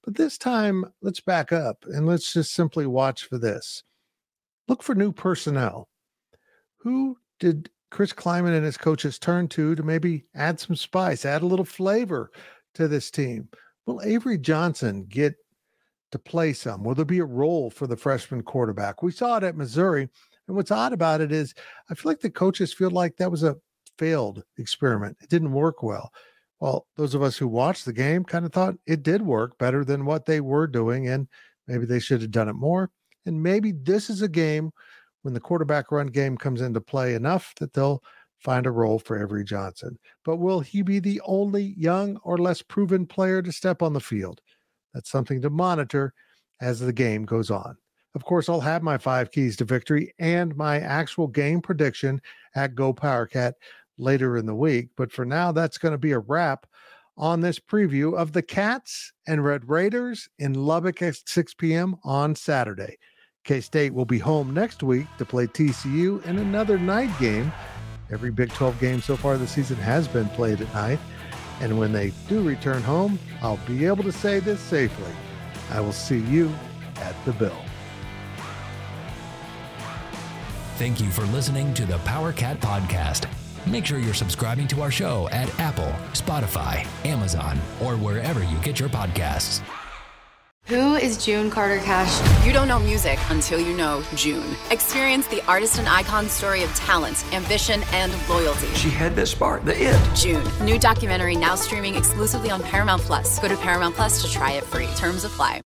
But this time, let's back up and let's just simply watch for this. Look for new personnel. Who did Chris Kleiman and his coaches turn to maybe add some spice, add a little flavor to this team? Will Avery Johnson get to play some? Will there be a role for the freshman quarterback? We saw it at Missouri, and what's odd about it is I feel like the coaches feel like that was a failed experiment. It didn't work well. Well, those of us who watched the game kind of thought it did work better than what they were doing, and maybe they should have done it more. And maybe this is a game when the quarterback run game comes into play enough that they'll find a role for Avery Johnson. But will he be the only young or less proven player to step on the field? That's something to monitor as the game goes on. Of course, I'll have my 5 keys to victory and my actual game prediction at GoPowercat later in the week. But for now, that's going to be a wrap on this preview of the Cats and Red Raiders in Lubbock at 6 p.m. on Saturday. K-State will be home next week to play TCU in another night game. Every Big 12 game so far this season has been played at night. And when they do return home, I'll be able to say this safely. I will see you at the Bill. Thank you for listening to the Powercat Podcast. Make sure you're subscribing to our show at Apple, Spotify, Amazon, or wherever you get your podcasts. Who is June Carter Cash? You don't know music until you know June. Experience the artist and icon story of talent, ambition, and loyalty. She had that spark, the it. June. New documentary now streaming exclusively on Paramount Plus. Go to Paramount Plus to try it free. Terms apply.